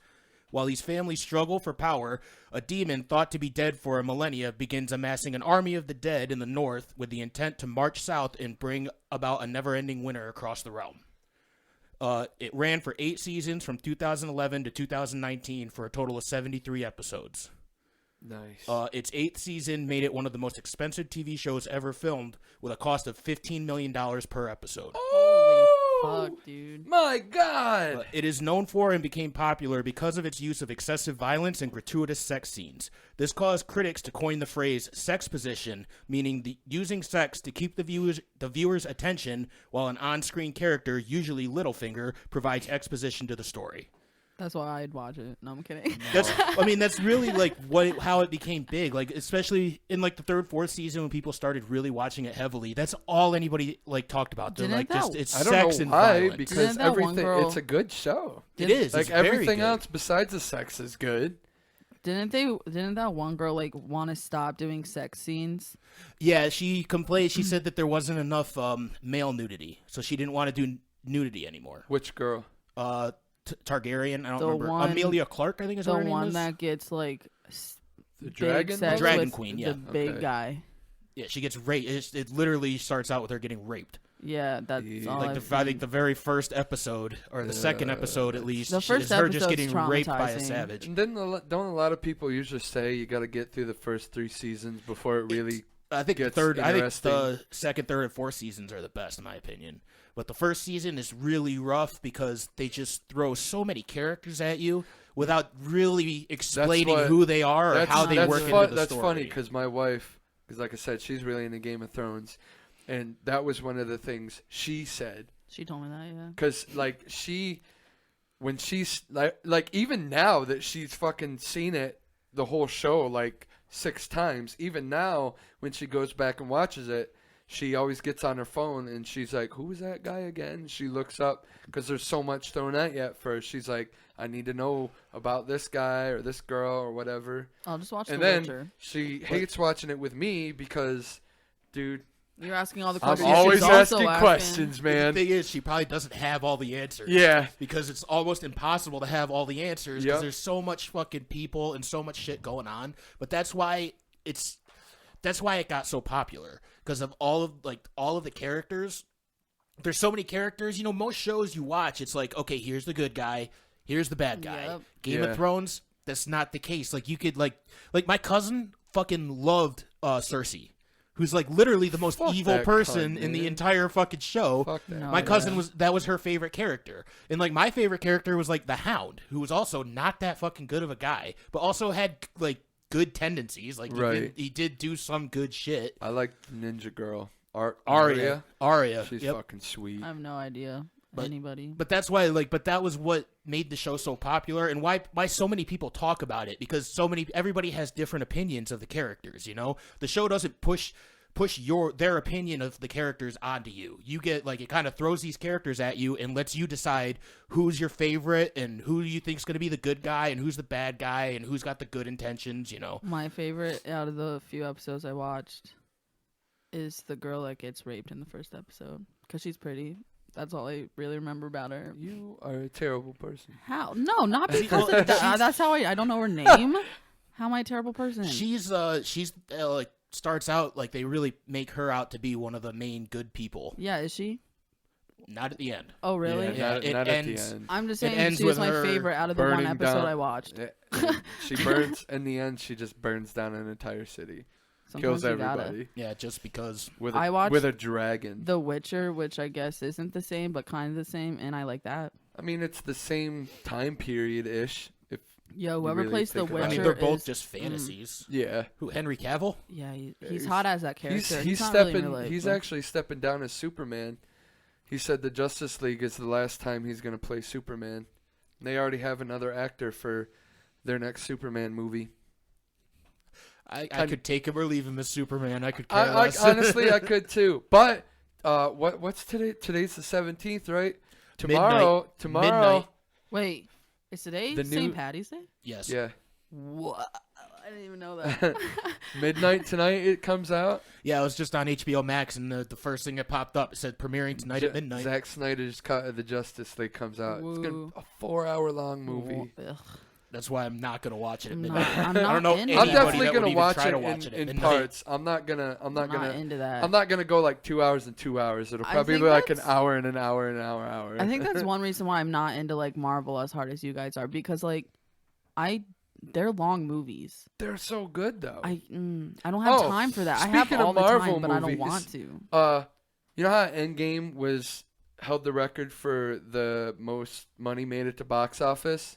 While these families struggle for power, a demon thought to be dead for a millennia begins amassing an army of the dead in the north with the intent to march south and bring about a never-ending winter across the realm. It ran for 8 seasons from 2011 to 2019 for a total of 73 episodes. Nice. Its 8th season made it one of the most expensive TV shows ever filmed with a cost of $15 million per episode. Holy fuck, dude. My God! It is known for and became popular because of its use of excessive violence and gratuitous sex scenes. This caused critics to coin the phrase sex position, meaning using sex to keep the viewer's attention while an on-screen character, usually Littlefinger, provides exposition to the story. That's why I'd watch it. No, I'm kidding. That's really like how it became big. Like especially in like the 3rd, 4th season when people started really watching it heavily. That's all anybody like talked about. They're like just it's I don't sex know and why, violence. because everything it's a good show. It is. Like it's very everything good. else besides the sex is good. Didn't that one girl like want to stop doing sex scenes? Yeah, she complained. She said that there wasn't enough male nudity, so she didn't want to do nudity anymore. Which girl? Targaryen. I don't The remember. one- Amelia Clark, I think is The her name one is. that gets like The big dragon? sex Dragon with Queen, yeah. the big Okay. guy. Yeah, she gets raped. It literally starts out with her getting raped. Yeah, that's Yeah. all. Like I think the very first episode, or the second episode at least, The first is her just episode's getting raped by a traumatizing. savage. And then don't a lot of people usually say you got to get through the first 3 seasons before it really? I think the gets third. I think interesting. the second, third, and fourth seasons are the best in my opinion. But the first season is really rough because they just throw so many characters at you without really explaining who they are or how they work into the That's story. funny because my wife, because like I said, she's really into Game of Thrones, and that was one of the things she said. She told me that, yeah. Because like when she's like even now that she's fucking seen it the whole show like 6 times, even now when she goes back and watches it, she always gets on her phone and she's like, who was that guy again? She looks up because there's so much thrown at you at first. She's like, I need to know about this guy or this girl or whatever. I'll just watch And The then Witcher. she hates watching it with me because, dude, You're asking all the I'm questions. always She's also asking questions, man. The thing is, she probably doesn't have all the answers. Yeah. Because it's almost impossible to have all the answers because Yep. there's so much fucking people and so much shit going on. But that's why it got so popular because of all of the characters. There's so many characters. You know, most shows you watch, it's like, okay, here's the good guy, here's the bad guy. Yep. Game Yeah. of Thrones, that's not the case. Like you could like my cousin fucking loved Cersei, who's like literally the most Fuck evil that person cunt, in the man. entire fucking show. Fuck that. No. My cousin yeah. that was her favorite character. And like my favorite character was like the Hound, who was also not that fucking good of a guy, but also had like good tendencies. Like Right. he did do some good shit. I like the ninja girl. Arya. She's Yep. fucking sweet. I have no idea. Anybody. But that's why but that was what made the show so popular and why so many people talk about it, because everybody has different opinions of the characters, you know? The show doesn't push their opinion of the characters onto you. You get like it kind of throws these characters at you and lets you decide who's your favorite and who you think's going to be the good guy and who's the bad guy and who's got the good intentions, you know. My favorite out of the few episodes I watched is the girl that gets raped in the first episode because she's pretty. That's all I really remember about her. You are a terrible person. How? No, not because of that. That's how I don't know her name. How am I a terrible person? She's like starts out like they really make her out to be one of the main good people. Yeah, is she? Not at the end. Oh, really? Yeah, not, it not at the ends- end. I'm just It saying ends she was with my her favorite out of the one burning episode down- I watched. She burns in the end. She just burns down an entire city, Sometimes kills you gotta. everybody Yeah, just because. with I a watched with a dragon. The Witcher, which I guess isn't the same, but kind of the same, and I like that. I mean, it's the same time period ish. If Yo, whoever really plays the think about I Witcher mean, they're both is, just fantasies. yeah, Who, Henry Cavill? Yeah, he's he's- hot as that character. he's not stepping. Really in real life, he's but- actually stepping down as Superman. He said the Justice League is the last time he's gonna play Superman. They already have another actor for their next Superman movie. I could take him or leave him as Superman. I could care I less. honestly I could too. But what's today? Today's the 17th, right? Tomorrow. Midnight. Wait, is today The St. new- Patty's Day? Yes. Yeah. What? I didn't even know that. Midnight tonight it comes out. Yeah, it was just on HBO Max, and the first thing that popped up said premiering tonight at midnight. Zack Snyder's cut of the Justice League comes out. It's gonna Woo. be a 4-hour-long movie. Ugh. That's why I'm not gonna watch it at I'm midnight. not I don't know into anybody I'm that. definitely that would gonna even watch try it to watch it at in midnight. parts. I'm not gonna into that. I'm not gonna go like 2 hours and 2 hours. It'll I probably be think like an that's- hour and an hour and an hour. I think that's one reason why I'm not into like Marvel as hard as you guys are, because like they're long movies. They're so good though. I don't have time for that. I have speaking of all the Marvel time, but I don't movies, want to. You know how Endgame held the record for the most money made at the box office?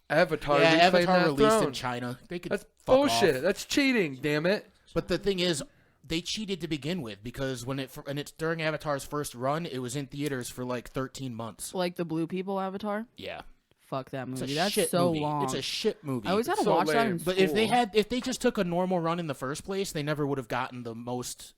Avatar Yeah, reclaimed Avatar that released throne. in China. They could That's fuck bullshit. off. That's cheating, damn it. But the thing is, they cheated to begin with, because when it's during Avatar's first run, it was in theaters for like 13 months. Like the Blue People Avatar. Yeah, Fuck that it's movie. a That's shit so movie. long. It's a shit movie. I always had to so watch that lame. in But if school. they just took a normal run in the first place, they never would have gotten the most.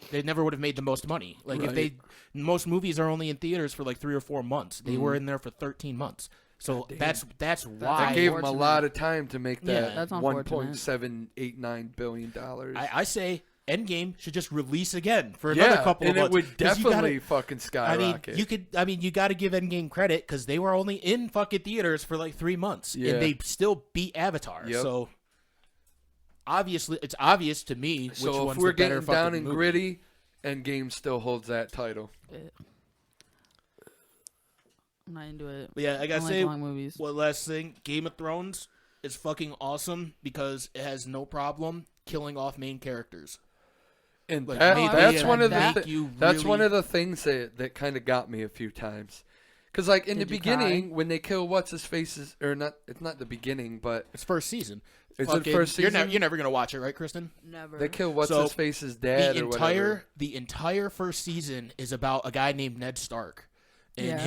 They never would have made the most money. Like Right. most movies are only in theaters for like 3 or 4 months. They were in there for 13 months. So that's why That gave them a unfortunate. lot of time to make Yeah. that That's unfortunate. $1.789 billion. I say Endgame should just release again for another couple of and months. it would 'Cause you gotta- definitely fucking skyrocket. you got to give Endgame credit, because they were only in fucking theaters for like 3 months, Yeah. and they still beat Avatar. Yep. So obviously, it's obvious to me which So one's if we're the better getting down fucking and movie. gritty, Endgame still holds that title. I'm not into it. But yeah, I I gotta don't say, like long movies. one last thing: Game of Thrones is fucking awesome because it has no problem killing off main characters. And Like, that's one of that- the that's one of the things that kind of got me a few times. Because like in Did the you beginning, cry? when they kill what's his face's or not, it's not the beginning, but It's first season. is it Fucking- first season? You're never gonna watch it, right, Kristen? Never. They kill what's So, his face's dad or whatever. The entire first season is about a guy named Ned Stark, and Yeah.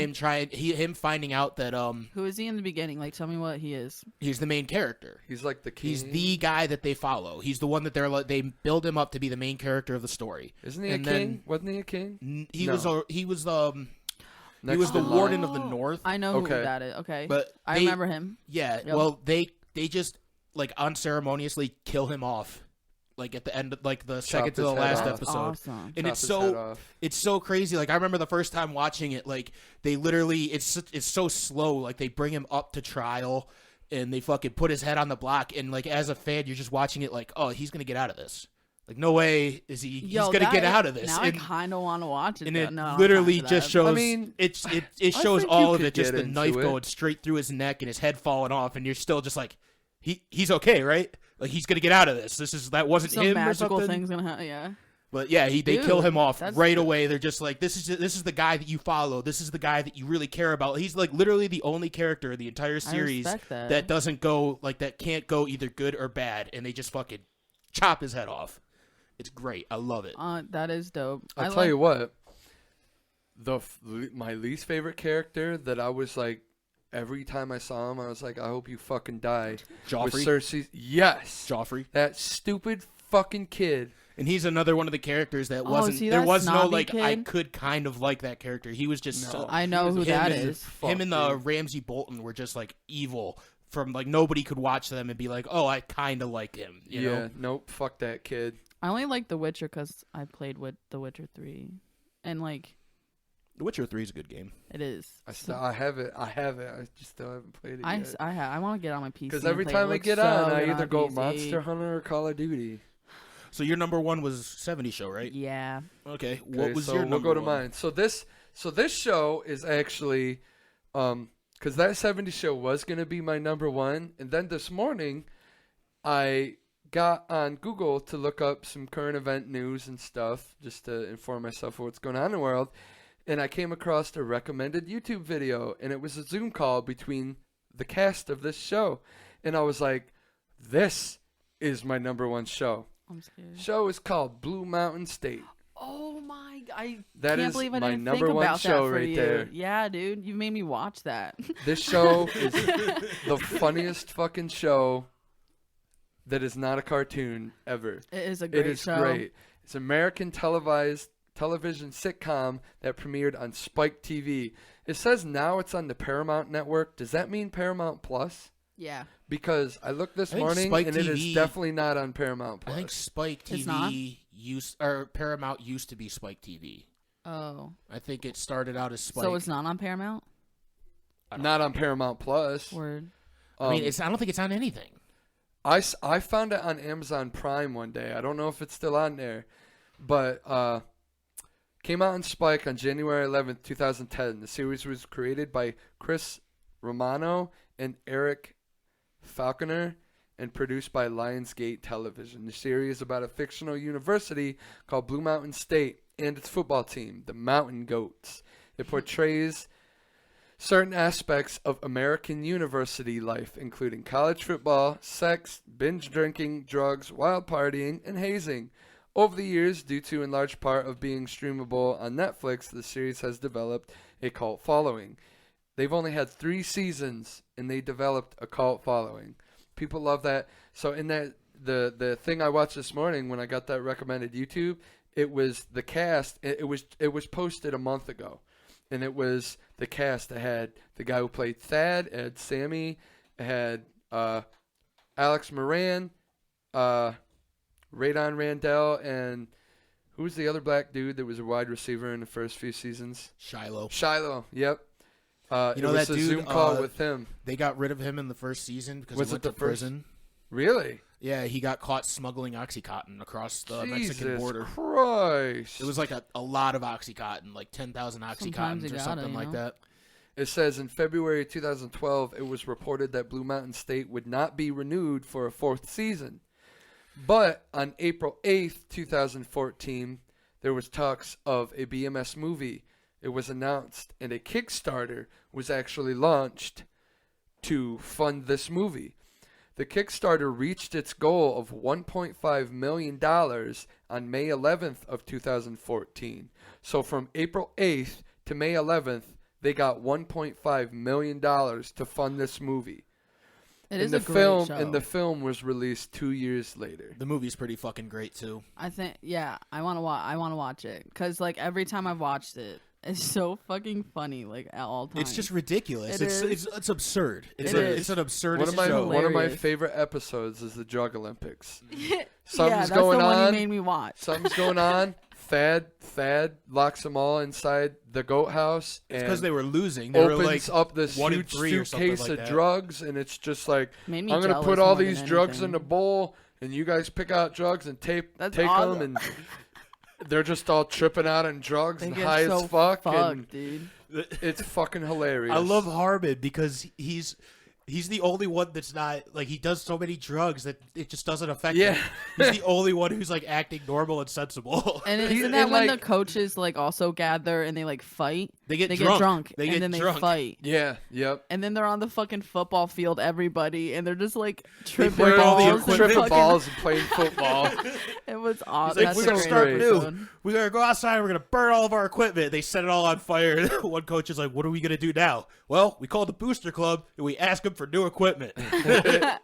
him finding out that Who is he in the beginning? Like, tell me what he is. he's the main character. He's like the king. He's the guy that they follow. He's the one that they build him up to be the main character of the story. Isn't he and a king? then- Wasn't he a king? He No. was he Next was the in line. warden of the North. I know who Okay. that is. Okay. But I they- remember him. Yeah, Yep. well, they just like unceremoniously kill him off, like at the end, like the second to his the head last off. That's episode. awesome. And Chop it's his head so off. it's so crazy. Like I remember the first time watching it, like they literally it's so slow. Like they bring him up to trial, and they fucking put his head on the block, and like as a fan, you're just watching it like, oh, he's gonna get out of this. Like no way is he. He's Yo, gonna get that- out of this. Now and I kind of want to watch it. and though. it No, I don't literally have time just for that. shows. I mean, it I shows think all you of it, could just get the knife into it. going straight through his neck and his head falling off, and you're still just like, he's okay, right? Like he's gonna get out of this. That wasn't Some him or magical something. thing's gonna happen. Yeah. But yeah, they Dude, kill him off that's- right away. They're just like, this is the guy that you follow. This is the guy that you really care about. He's like literally the only character in the entire series respect that. that doesn't go like that can't go either good or bad, and they just fucking chop his head off. It's great. I love it. That is dope. I'll tell you what. My least favorite character that I was like, every time I saw him, I was like, I hope you fucking die. Was Joffrey. Cersei. Yes. Joffrey. That stupid fucking kid. And he's another one of the characters that Oh, wasn't. see There that was no snobby like. I kid? could kind of like that character. He was just. No. So, I know who him that and- is. Him and Ramsay Bolton were just like evil. From like nobody could watch them and be like, oh, I kind of like him. You Yeah. know? Nope. Fuck that kid. I only like The Witcher because I played with The Witcher 3, and like The Witcher 3 is a good game. it is. I have it. I just still haven't played it yet. I want to get on my PC. Because and every play it. time It I looks get so on, I good either go PC. Monster Hunter or Call of Duty. So your number one was 70 Show, right? Yeah. Okay. What Okay, was so your number we'll go to one? mine. So this show is actually, because that 70 show was gonna be my number one, and then this morning, I got on Google to look up some current event news and stuff just to inform myself of what's going on in the world, and I came across a recommended YouTube video, and it was a Zoom call between the cast of this show, and I was like, this is my number one show. I'm scared. Show is called Blue Mountain State. Oh my! I That can't is believe I my didn't number think one about show that for right you. there. Yeah, dude, you made me watch that. This show is the funniest fucking show that is not a cartoon ever. It is a great It is show. great. It's an American television sitcom that premiered on Spike TV. It says now it's on the Paramount Network. Does that mean Paramount Plus? Yeah. Because I looked this I think morning Spike and it is TV definitely not on Paramount Plus. I think Spike It's not? TV or Paramount used to be Spike TV. Oh. I think it started out as Spike. So it's not on Paramount? Not on Paramount Plus. Word. I mean, I don't think it's on anything. I found it on Amazon Prime one day. I don't know if it's still on there, but came out on Spike on January 11th, 2010. The series was created by Chris Romano and Eric Falconer and produced by Lionsgate Television. The series is about a fictional university called Blue Mountain State and its football team, the Mountain Goats. It portrays certain aspects of American university life, including college football, sex, binge drinking, drugs, wild partying, and hazing. Over the years, due to in large part of being streamable on Netflix, the series has developed a cult following. They've only had 3 seasons, and they developed a cult following. People love that. So in that the thing I watched this morning when I got that recommended YouTube, it was the cast. It was posted a month ago, and it was the cast. It had the guy who played Thad, it had Sammy, it had Alex Moran, Radon Randell, and who's the other black dude that was a wide receiver in the first few seasons? Shiloh, yep. You know it was that a dude, Zoom call with him. They got rid of him in the first season because Was he it went the to prison. Really? Yeah, he got caught smuggling Oxycontin across the Mexican Jesus border. Christ. It was like a lot of Oxycontin, like 10,000 Sometimes Oxycontins you or gotta, something you like know? that. It says in February 2012, it was reported that Blue Mountain State would not be renewed for a 4th season. But on April 8th, 2014, there was talks of a BMS movie. It was announced, and a Kickstarter was actually launched to fund this movie. The Kickstarter reached its goal of $1.5 million on May 11th of 2014. So from April 8th to May 11th, they got $1.5 million to fund this movie. It is a great show. And the film was released 2 years later. The movie's pretty fucking great too. I think, yeah, I want to watch it because like every time I've watched it, it's so fucking funny, like at all times. It's just ridiculous. It's absurd. It's an absurd One of my Hilarious. favorite episodes is the Drug Olympics. Yeah, Something's that's going the one on. you made me watch. Something's going on. Thad locks them all inside the goat house. It's and because they were losing. They were like opens up this 1 and huge 3 or something suitcase like of that. drugs, and it's just like, Made I'm me going to jealous put all more than these drugs in anything. a bowl, and you guys pick out drugs and take That's them, awesome. and they're just all tripping out on drugs They and get high so as fuck. And dude. it's fucking hilarious. I love Harmon because he's the only one that's not like he does so many drugs that it just doesn't affect him. He's the only one who's like acting normal and sensible. And He- isn't that and, when like- the coaches like also gather and they like fight? They get They drunk. get drunk They and get then drunk. they fight. Yeah, yep. And then they're on the fucking football field, everybody, and they're just like tripping play all the balls. and equipment. Tripping fucking- balls and playing football. It was awesome. He's like, That's we're a gonna great start episode. new. We gotta go outside. We're gonna burn all of our equipment. They set it all on fire. One coach is like, "What are we gonna do now?" Well, we called the booster club and we asked them for new equipment. That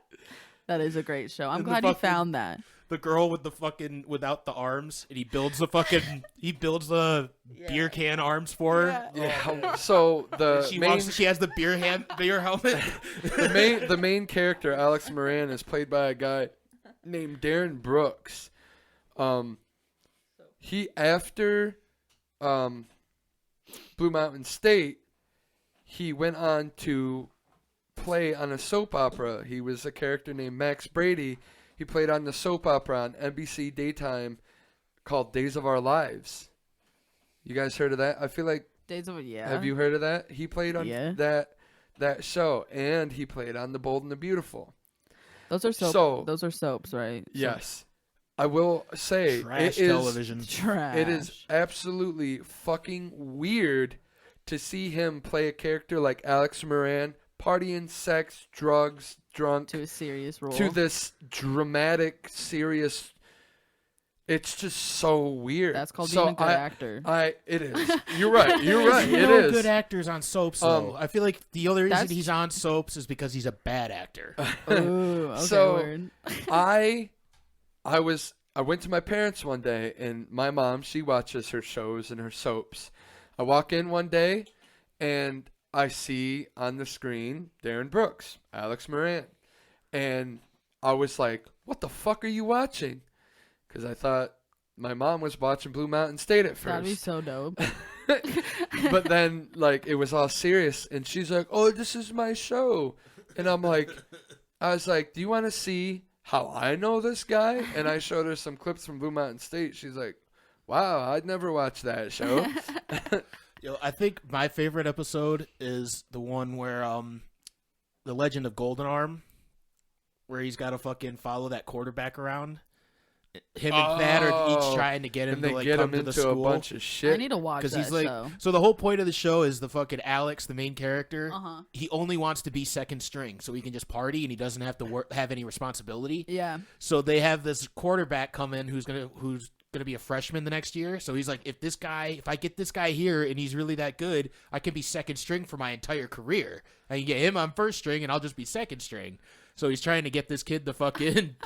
is a great show. I'm And the glad you fucking- found that. The girl with the fucking without the arms, and he builds the beer can arms for her. Yeah. So She has the beer helmet. the main character, Alex Moran, is played by a guy named Darren Brooks. He after Blue Mountain State, he went on to play on a soap opera. He was a character named Max Brady. He played on the soap opera on NBC Daytime called Days of Our Lives. You guys heard of that? I feel like Days of have you heard of that? He played on Yeah. that show, and he played on The Bold and the Beautiful. Those are So- those are soaps, right? Yes. I will say Trash it is television. Trash. it is absolutely fucking weird to see him play a character like Alex Moran, partying, sex, drugs, drunk, to a serious role. to this dramatic, serious. It's just so weird. That's called so being a good actor. It is. You're right. You're right. There's It no is. good actors on soaps though. I feel like the only reason That's- he's on soaps is because he's a bad actor. Ooh, okay, So- word. I went to my parents one day, and my mom, she watches her shows and her soaps. I walk in one day, and I see on the screen Darren Brooks, Alex Moran. And I was like, what the fuck are you watching? Because I thought my mom was watching Blue Mountain State at first. That'd be so dope. But then, like, it was all serious. And she's like, oh, this is my show. And I was like, do you want to see how I know this guy? And I showed her some clips from Blue Mountain State. She's like, wow, I'd never watched that show. I think my favorite episode is the one where the Legend of Golden Arm, where he's got to fucking follow that quarterback around. Him and Thad are each trying to get him to like get come him to the into school. a bunch of shit. I need to watch that he's like, show. so the whole point of the show is the fucking Alex, the main character. Uh-huh. He only wants to be second string, so he can just party and he doesn't have to have any responsibility. Yeah. So they have this quarterback come in who's gonna be a freshman the next year. So he's like, if I get this guy here and he's really that good, I can be second string for my entire career. I can get him on first string and I'll just be second string. So he's trying to get this kid to fucking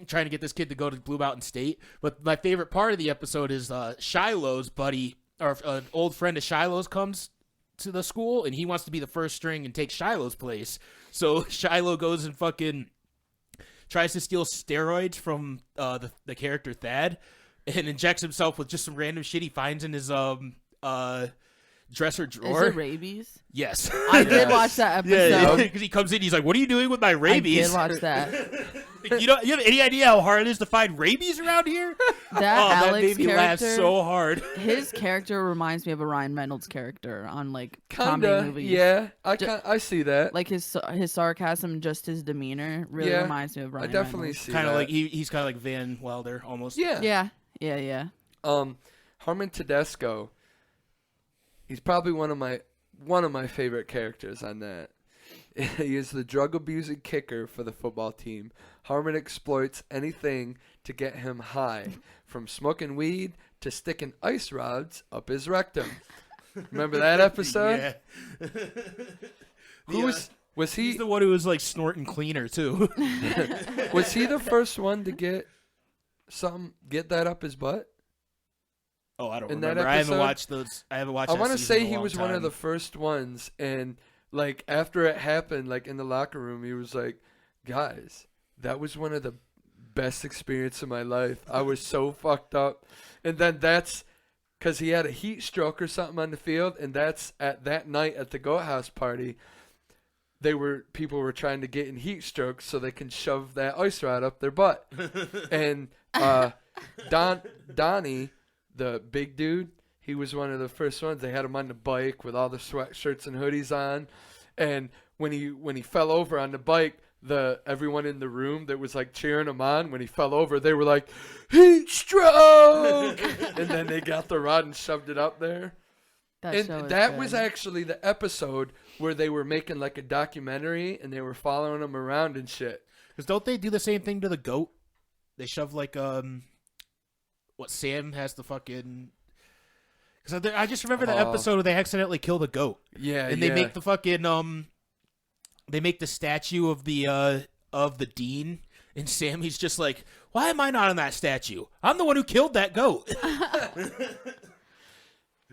trying to get this kid to go to Blue Mountain State. But my favorite part of the episode is Shiloh's buddy, or an old friend of Shiloh's, comes to the school and he wants to be the first string and take Shiloh's place. So Shiloh goes and fucking tries to steal steroids from the character Thad and injects himself with just some random shit he finds in his dresser drawer. Is it rabies? Yes. I did watch that episode. Yeah, because he comes in, he's like, what are you doing with my rabies? I did watch that. You have any idea how hard it is to find rabies around here? That Alex made me laugh character, so hard. His character reminds me of a Ryan Reynolds character on like Kinda, comedy movies. yeah. I see that. Like his sarcasm and just his demeanor really reminds me of Ryan I definitely Reynolds. see Kind of that. like he's kind of like Van Wilder almost. Yeah. Yeah. Harmon Tedesco. He's probably one of my favorite characters on that. He is the drug-abusing kicker for the football team. Harmon exploits anything to get him high, from smoking weed to sticking ice rods up his rectum. Remember that episode? Yeah. Was he? He's the one who was like snorting cleaner too. Was he the first one to get that up his butt? Oh, I don't In that remember. I haven't episode? watched those. I haven't watched. I want to say he was one of the first ones, and like after it happened, like in the locker room, he was like, "Guys, that was one of the best experiences of my life. I was so fucked up." And then that's because he had a heat stroke or something on the field, and that's at that night at the Goat House party. People were trying to get in heat strokes so they can shove that ice rod up their butt, and Donnie, the big dude, he was one of the first ones. They had him on the bike with all the sweatshirts and hoodies on, and when he fell over on the bike, everyone in the room that was like cheering him on, when he fell over, they were like, "Heat stroke!" And then they got the rod and shoved it up there. That was actually the episode where they were making like a documentary and they were following him around and shit. Because don't they do the same thing to the goat? They shove like what Sam has the fucking. Because I just remember the episode where they accidentally kill the goat. Yeah, and they make the fucking they make the statue of the dean, and Sammy's just like, why am I not on that statue? I'm the one who killed that goat.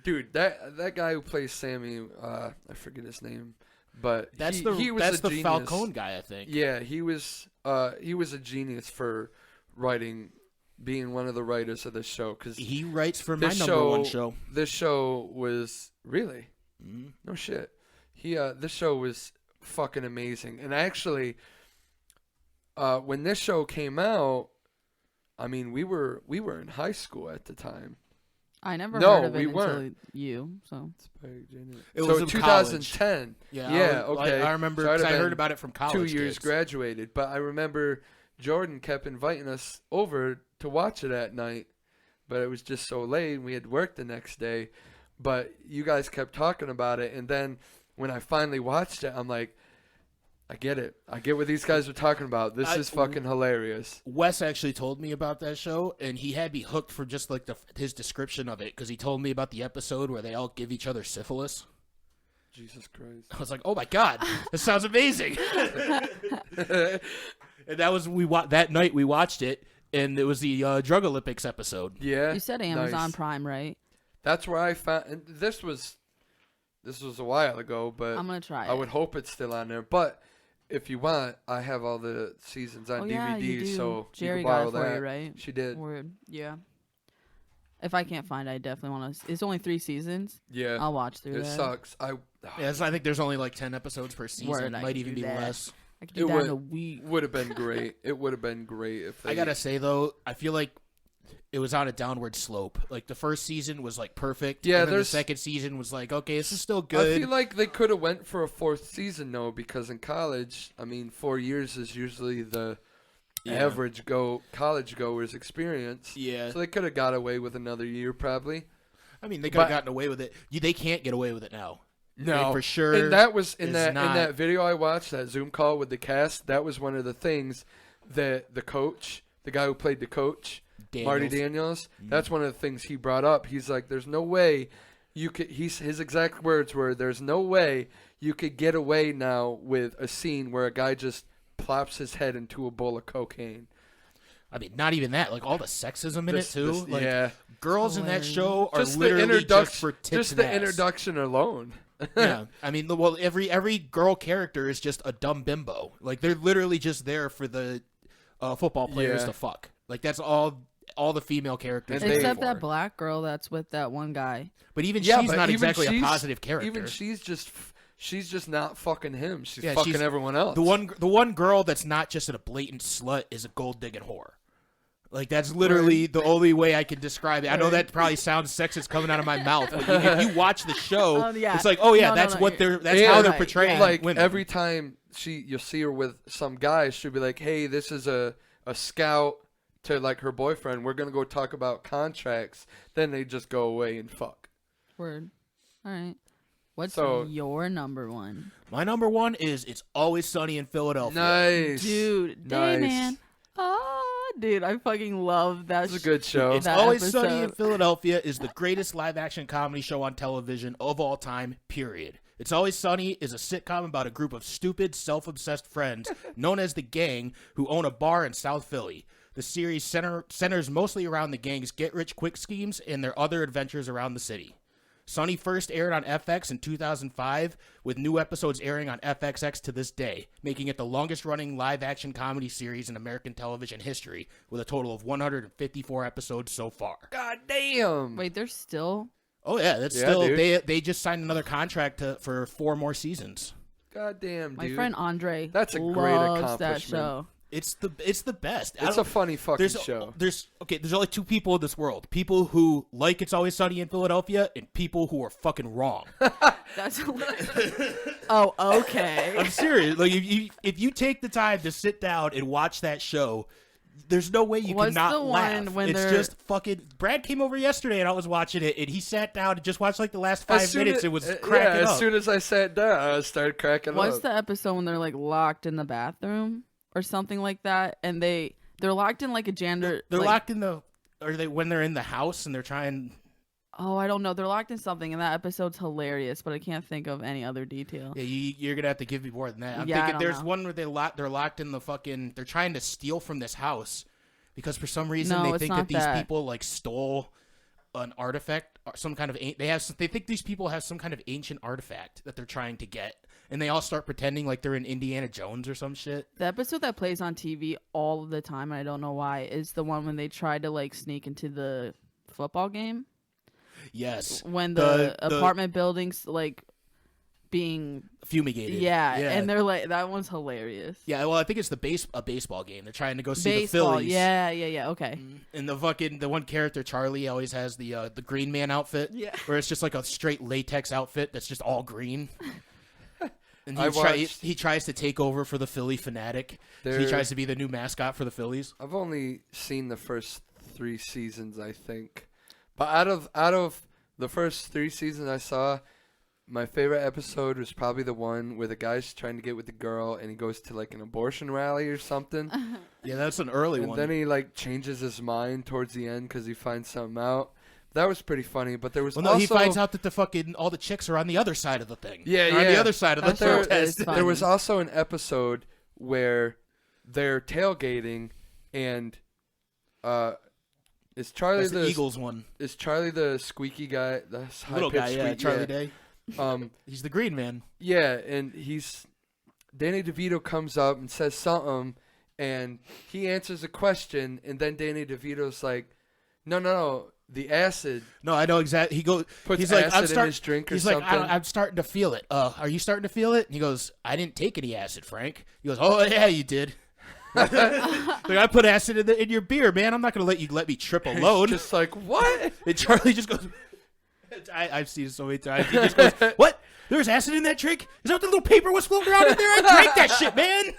Dude, that guy who plays Sammy, I forget his name, but he was the genius. Falcone guy, I think. Yeah, he was a genius for writing, being one of the writers of this show, because he writes for my number one show. This show was really no shit. This show was fucking amazing, and actually, when this show came out, I mean, we were in high school at the time. I never heard of it until weren't. you. So It was in 2010. College. Yeah, okay. I remember because I heard about it from college. 2 years kids. graduated, but I remember Jordan kept inviting us over to watch it at night, but it was just so late and we had work the next day. But you guys kept talking about it, and then when I finally watched it, I'm like, I get it. I get what these guys are talking about. This is fucking hilarious. Wes actually told me about that show, and he had me hooked for just like his description of it, because he told me about the episode where they all give each other syphilis. Jesus Christ! I was like, oh my god, this sounds amazing. And that was that night we watched it, and it was the Drug Olympics episode. Yeah, you said Amazon Prime, right? That's where I found. And this was This was a while ago, but I'm gonna try. I would hope it's still on there. But if you want, I have all the seasons on Yeah, you DVD, do. so Jerry you can borrow got it for that. you, right? She did. Word. Yeah. If I can't find it, I definitely want to. It's only 3 seasons. Yeah. I'll watch through It that. sucks. Yeah, so I think there's only like 10 episodes per season. Word, I Might can even do be that. less. I could do that in a week. Would have been great. It would have been great if they. I gotta say though, I feel like it was on a downward slope. Like the first season was like perfect. Yeah, and then the there's- second season was like, okay, this is still good. I feel like they could have went for a 4th season though, because in college, I mean, 4 years is usually the average college goer's experience. Yeah. So they could have got away with another year probably. I mean, they could have gotten away with it. They can't get away with it now. No, for sure. And that was in is that not- in that video I watched, that Zoom call with the cast. That was one of the things that the coach, the guy who played the coach, Marty Daniels, that's one of the things he brought up. He's like, "There's no way you could." His exact words were, "There's no way you could get away now with a scene where a guy just plops his head into a bowl of cocaine." I mean, not even that. Like all the sexism in it too. Like, yeah, girls in that show are just the literally introduction, just for tits just and the ass. introduction alone. Yeah, I mean, well, every girl character is just a dumb bimbo. Like they're literally just there for the football players Yeah. to fuck. Like that's all the female characters. And are Except for. that black girl that's with that one guy. But even Yeah, she's but not even exactly a she's- positive character. Even she's just not fucking him. She's Yeah, fucking she's- everyone else. The one girl that's not just a blatant slut is a gold digging whore. Like that's literally the only way I can describe it. I know that probably sounds sexist coming out of my mouth, but if you watch the show, Yeah. it's like, oh yeah, No, that's no, what you're- that's Yeah, how they're right, portraying yeah. like women. every time you'll see her with some guy, she'll be like, "Hey, this is a scout to like her boyfriend. We're gonna go talk about contracts." Then they just go away and fuck. Word. All right. What's So- your number one? My number one is It's Always Sunny in Philadelphia. Nice, Dude, nice. man. Oh, dude, I fucking love that. It's a good show. It's that Always Sunny in episode. Philadelphia is the greatest live-action comedy show on television of all time, period. It's Always Sunny is a sitcom about a group of stupid, self-obsessed friends known as the Gang who own a bar in South Philly. The series centers mostly around the gang's get-rich-quick schemes and their other adventures around the city. Sunny first aired on FX in 2005, with new episodes airing on FXX to this day, making it the longest-running live-action comedy series in American television history, with a total of 154 episodes so far. God damn. Wait, there's still. Oh yeah, that's Yeah, still dude. they just signed another contract for 4 more seasons. God damn, My dude. friend Andre. That's a great loves that accomplishment. show. It's the best. It's a funny fucking there's show. There's only 2 people in this world: people who like It's Always Sunny in Philadelphia, and people who are fucking wrong. That's hilarious. Oh, okay. I'm serious. Like if you take the time to sit down and watch that show, there's no way you What's cannot the laugh. one when It's they're- just fucking. Brad came over yesterday and I was watching it, and he sat down and just watched like the last 5 minutes. It was cracking as up. soon as I sat down, I started cracking What's up. the episode when they're like locked in the bathroom or something like that, and they're locked in like a janitor. They're like, locked in the. Or they when they're in the house and they're trying. Oh, I don't know. They're locked in something, and that episode's hilarious, but I can't think of any other detail. Yeah, you're gonna have to give me more than that. I'm Yeah, I thinking don't there's know. one where they're locked in the fucking. They're trying to steal from this house, because for some reason No, they it's think not that these that. people like stole an artifact or some kind of. They think these people have some kind of ancient artifact that they're trying to get, and they all start pretending like they're in Indiana Jones or some shit. The episode that plays on TV all of the time, and I don't know why, is the one when they try to like sneak into the football game. Yes, When The- the apartment buildings like being fumigated. yeah, and they're like that one's hilarious. yeah. Well, I think it's a baseball game. They're trying to go see Baseball, the Phillies. yeah, okay. And the one character Charlie always has the Green Man outfit. Yeah. Where it's just like a straight latex outfit that's just all green. And he tries to take over for the Philly Fanatic. So he tries to be the new mascot for the Phillies. I've only seen the first 3 seasons, I think. But out of the first 3 seasons I saw, my favorite episode was probably the one where the guy's trying to get with the girl and he goes to like an abortion rally or something. Yeah, that's an early And one. then he like changes his mind towards the end because he finds something out. That was pretty funny, but there was Well, no, also he finds out that all the chicks are on the other side of the thing. Yeah, They're on yeah. the other side of the That's what it protest. is. there was also an episode where they're tailgating and is Charlie That's the the Eagles one. Is Charlie the squeaky guy? The Little guy, high-pitched yeah, squeak- Charlie Day. He's the Green Man. Yeah, and Danny DeVito comes up and says something, and he answers a question, and then Danny DeVito's like, no, the acid. No, I know exactly. Puts he's like, acid in his drink or he's something. like, I'm starting to feel it. Are you starting to feel it? And he goes, I didn't take any acid, Frank. He goes, oh yeah, you did. Like, I put acid in your beer, man. I'm not gonna let you let me trip alone. Just like, what? And Charlie just goes. I've seen it so many times. He just goes, what? There's acid in that drink? Is that what the little paper was floating around in there? I drank that shit, man.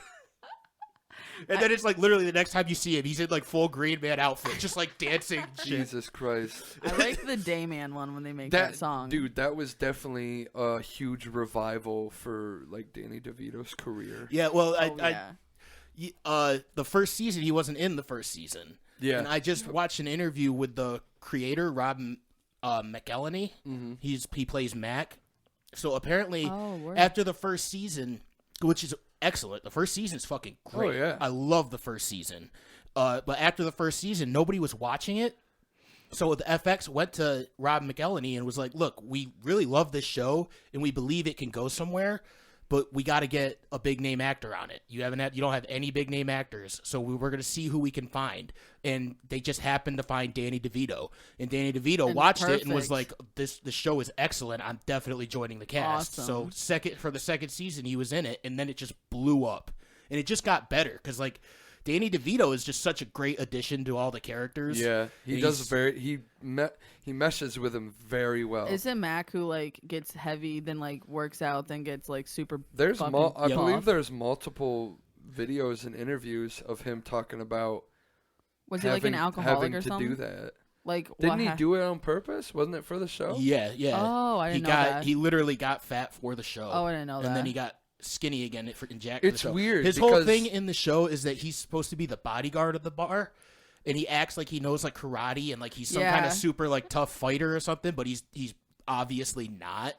And then it's like literally the next time you see him, he's in like full Green Man outfit, just like dancing. Jesus Christ. I like the Dayman one when they make that song. Dude, that was definitely a huge revival for like Danny DeVito's career. Yeah, well, Yeah. the first season, he wasn't in the first season. Yeah. And I just watched an interview with the creator, Rob McElhenney. Mm-hmm. He plays Mac. So apparently, word. after the first season, which is excellent, the first season is fucking great. Oh, yeah. I love the first season. But after the first season, nobody was watching it. So the FX went to Rob McElhenney and was like, look, we really love this show, and we believe it can go somewhere, but we got to get a big name actor on it. You don't have any big name actors, so we're going to see who we can find. And they just happened to find Danny DeVito, and Danny DeVito watched it and was like, the show is excellent. I'm definitely joining the cast. Awesome. So for the second season, he was in it, and then it just blew up, and it just got better because like Danny DeVito is just such a great addition to all the characters. Yeah, he meshes with him very well. Is it Mac who like gets heavy, then like works out, then gets like super? I believe there's multiple videos and interviews of him talking about. Was he like an alcoholic or something? To do that. Like, didn't he do it on purpose? Wasn't it for the show? Yeah. Oh, I didn't know that. He literally got fat for the show. Oh, I didn't know that. And then he got skinny again for Jack. It's weird. His whole thing in the show is that he's supposed to be the bodyguard of the bar, and he acts like he knows like karate and like he's some kind of super like tough fighter or something, but he's obviously not.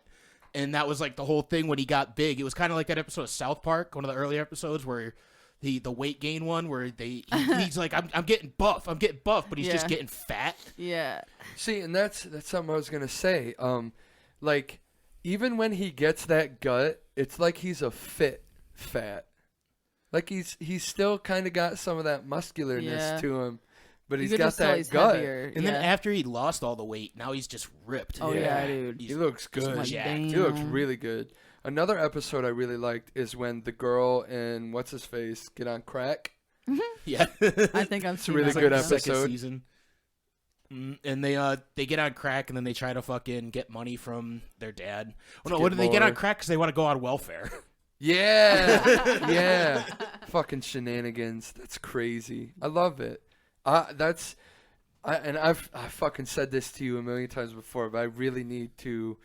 And that was like the whole thing when he got big. It was kind of like that episode of South Park, one of the early episodes where the weight gain one where he's like I'm getting buff, but he's just getting fat. Yeah. See, and that's something I was gonna say. Like even when he gets that gut, it's like he's a fat. Like he's still kind of got some of that muscularness to him, but he's got that gut. Heavier. And then after he lost all the weight, now he's just ripped. Oh yeah, dude. He looks good. Like, He looks really good. Another episode I really liked is when the girl and what's his face get on crack. Yeah, I think I've seen really that good one. episode. Second season. And they get on crack, and then they try to fucking get money from their dad. Oh, no, what do they get on crack? Because they want to go on welfare. Yeah, yeah, fucking shenanigans. That's crazy. I love it. I've fucking said this to you a million times before, but I really need to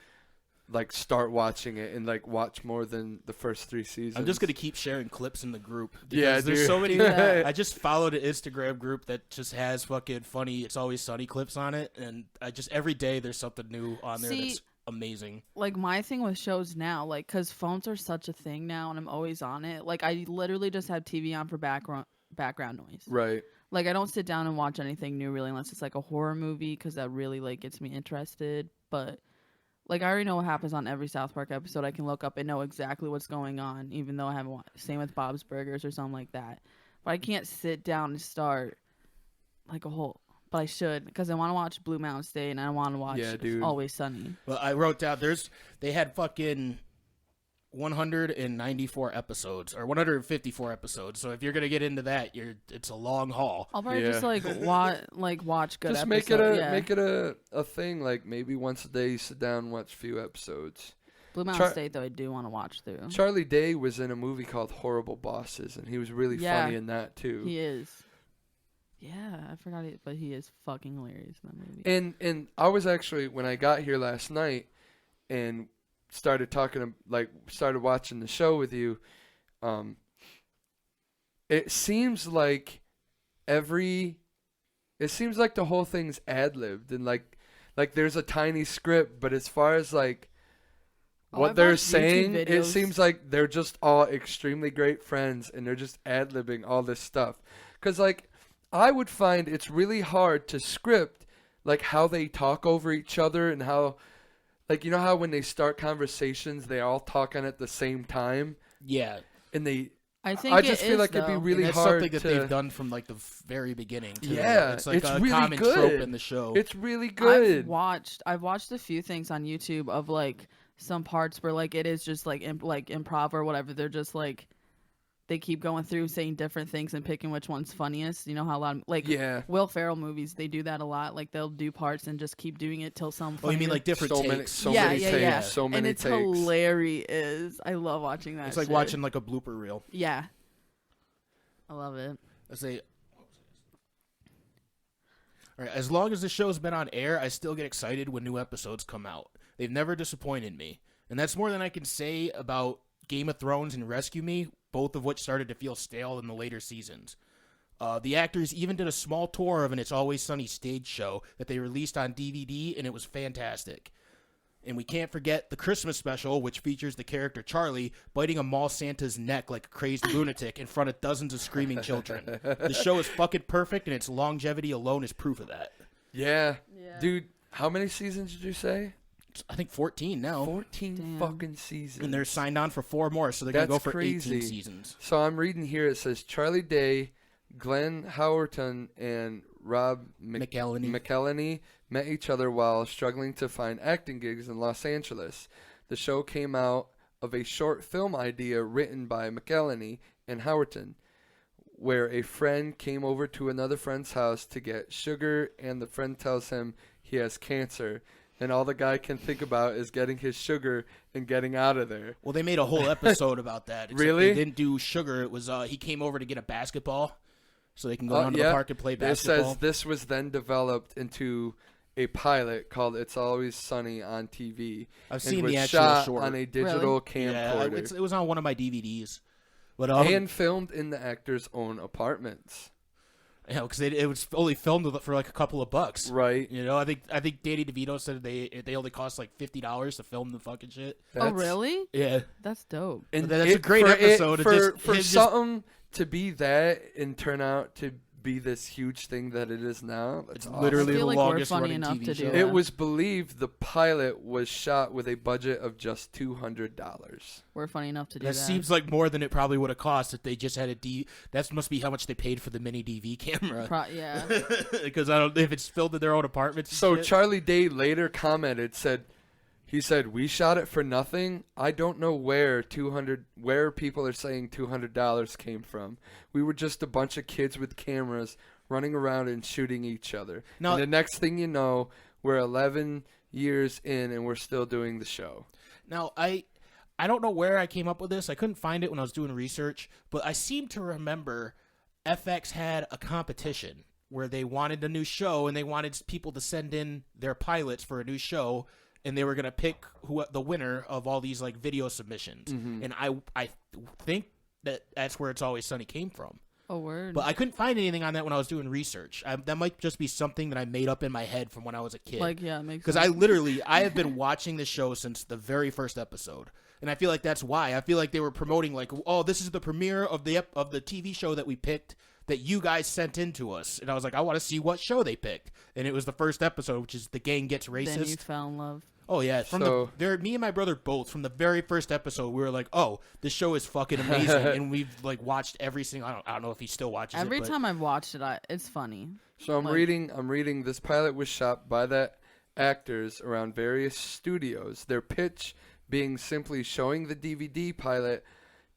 like start watching it and like watch more than the first 3 seasons. I'm just gonna keep sharing clips in the group. Yeah, there's so many. Yeah. I just followed an Instagram group that just has fucking funny It's Always Sunny clips on it, and I just every day there's something new on there that's amazing. Like my thing with shows now, like because phones are such a thing now, and I'm always on it. Like I literally just have TV on for background noise. Right. Like I don't sit down and watch anything new really unless it's like a horror movie because that really like gets me interested. But like I already know what happens on every South Park episode. I can look up and know exactly what's going on, even though I haven't watched. Same with Bob's Burgers or something like that. But I can't sit down and start like a whole. But I should because I want to watch Blue Mountain State and I want to watch Always Sunny. Well, I wrote down they had fucking 194 episodes or 154 episodes. So if you're gonna get into that, it's a long haul. I'll probably just watch good just episodes. Make it a thing. Like maybe once a day, you sit down and watch a few episodes. Blue Mountain State though I do want to watch through. Charlie Day was in a movie called Horrible Bosses, and he was really funny in that too. He is. Yeah, I forgot it, but he is fucking hilarious in that movie. And I was actually when I got here last night and started watching the show with you, it seems like the whole thing's ad-libbed and like there's a tiny script, but as far as like what they're saying, it seems like they're just all extremely great friends and they're just ad-libbing all this stuff. 'Cause like I would find it's really hard to script like how they talk over each other and how like, you know how when they start conversations, they all talking at the same time, Yeah. and I think I just feel like it'd be though. really And that's hard something that to. they've done from like the very beginning. Too. Yeah, it's like it's a really common trope good. in the show. It's really good. I've watched a few things on YouTube of like some parts where like it is just like improv or whatever. They're just like they keep going through saying different things and picking which one's funniest. You know how a lot of, like Yeah. Will Ferrell movies, they do that a lot. Like they'll do parts and just keep doing it till some. Oh, you mean funnier- like different So takes? many, so Yeah, many yeah, takes, yeah. so many and it's takes. hilarious. I love watching that. It's like shit. watching like a blooper reel. Yeah, I love it. I say. All right, as long as the show's been on air, I still get excited when new episodes come out. They've never disappointed me, and that's more than I can say about Game of Thrones and Rescue Me, both of which started to feel stale in the later seasons. The actors even did a small tour of an It's Always Sunny stage show that they released on DVD, and it was fantastic. And we can't forget the Christmas special, which features the character Charlie biting a mall Santa's neck like a crazed lunatic in front of dozens of screaming children. The show is fucking perfect, and its longevity alone is proof of that. Yeah. Yeah. Dude, how many seasons did you say? I think 14 now. 14 Damn. fucking seasons. And they're signed on for 4 more, so they're going to go That's for crazy. 18 seasons. So I'm reading here, it says Charlie Day, Glenn Howerton, and Rob McElhenney met each other while struggling to find acting gigs in Los Angeles. The show came out of a short film idea written by McElhenney and Howerton, where a friend came over to another friend's house to get sugar, and the friend tells him he has cancer. And all the guy can think about is getting his sugar and getting out of there. Well, they made a whole episode about that. Except Really? They didn't do sugar. It was he came over to get a basketball so they can go down to yeah. the park and play It basketball. says this was then developed into a pilot called It's Always Sunny on TV. I've and seen was the actual shot short. on a digital Yeah, camcorder. it was on one of my DVDs. But And filmed in the actors' own apartments. yeah, because it was only filmed for like a couple of bucks. Right. You know, I think Danny DeVito said they only cost like $50 to film the fucking shit. Oh really? Yeah, That's dope. And that's a great episode. For something to be that and turn out to be this huge thing that it is now. It's Awesome. literally I feel the like we're longest funny running enough TV to show. do It that. was believed the pilot was shot with a budget of just $200. We're funny enough to do That that. seems like more than it probably would have cost if they just had a That must be how much they paid for the mini DV camera. Yeah. Because I don't if it's filmed in their own apartments. and So shit. Charlie Day later commented, he said, "We shot it for nothing. I don't know where people are saying $200 came from. We were just a bunch of kids with cameras running around and shooting each other. Now- And the next thing you know, we're 11 years in and we're still doing the show." Now I don't know where I came up with this. I couldn't find it when I was doing research, but I seem to remember FX had a competition where they wanted a new show and they wanted people to send in their pilots for a new show, and they were gonna pick the winner of all these like video submissions. Mm-hmm. And I think that's where It's Always Sunny came from. Oh word. But I couldn't find anything on that when I was doing research. That might just be something that I made up in my head from when I was a kid. Like yeah, it makes Because sense. I have been watching the show since the very first episode, and I feel like that's why. I feel like they were promoting like, oh, this is the premiere of the TV show that we picked that you guys sent in to us, and I was like, I want to see what show they picked, and it was the first episode, which is The Gang Gets Then you Racist. fell in love. Oh yeah, me and my brother both from the very first episode, we were like, oh, this show is fucking amazing, and we've like watched every single. I don't know if he still watches Every it. But time I've watched it, it's funny. So I'm Like- reading this pilot was shot by the actors around various studios. Their pitch being simply showing the DVD pilot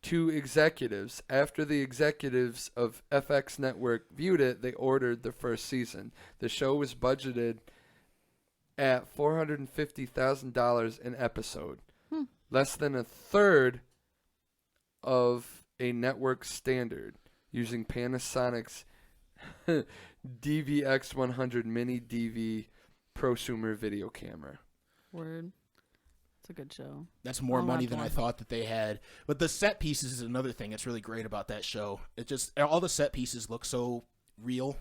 to executives. After the executives of FX Network viewed it, they ordered the first season. The show was budgeted at $450,000 an episode. Less than a third of a network standard, using Panasonic's DVX100 mini DV prosumer video camera. Word. It's a good show. that's more I'll money have than I one. thought that they had. But the set pieces is another thing that's really great about that show. It just all the set pieces look so real.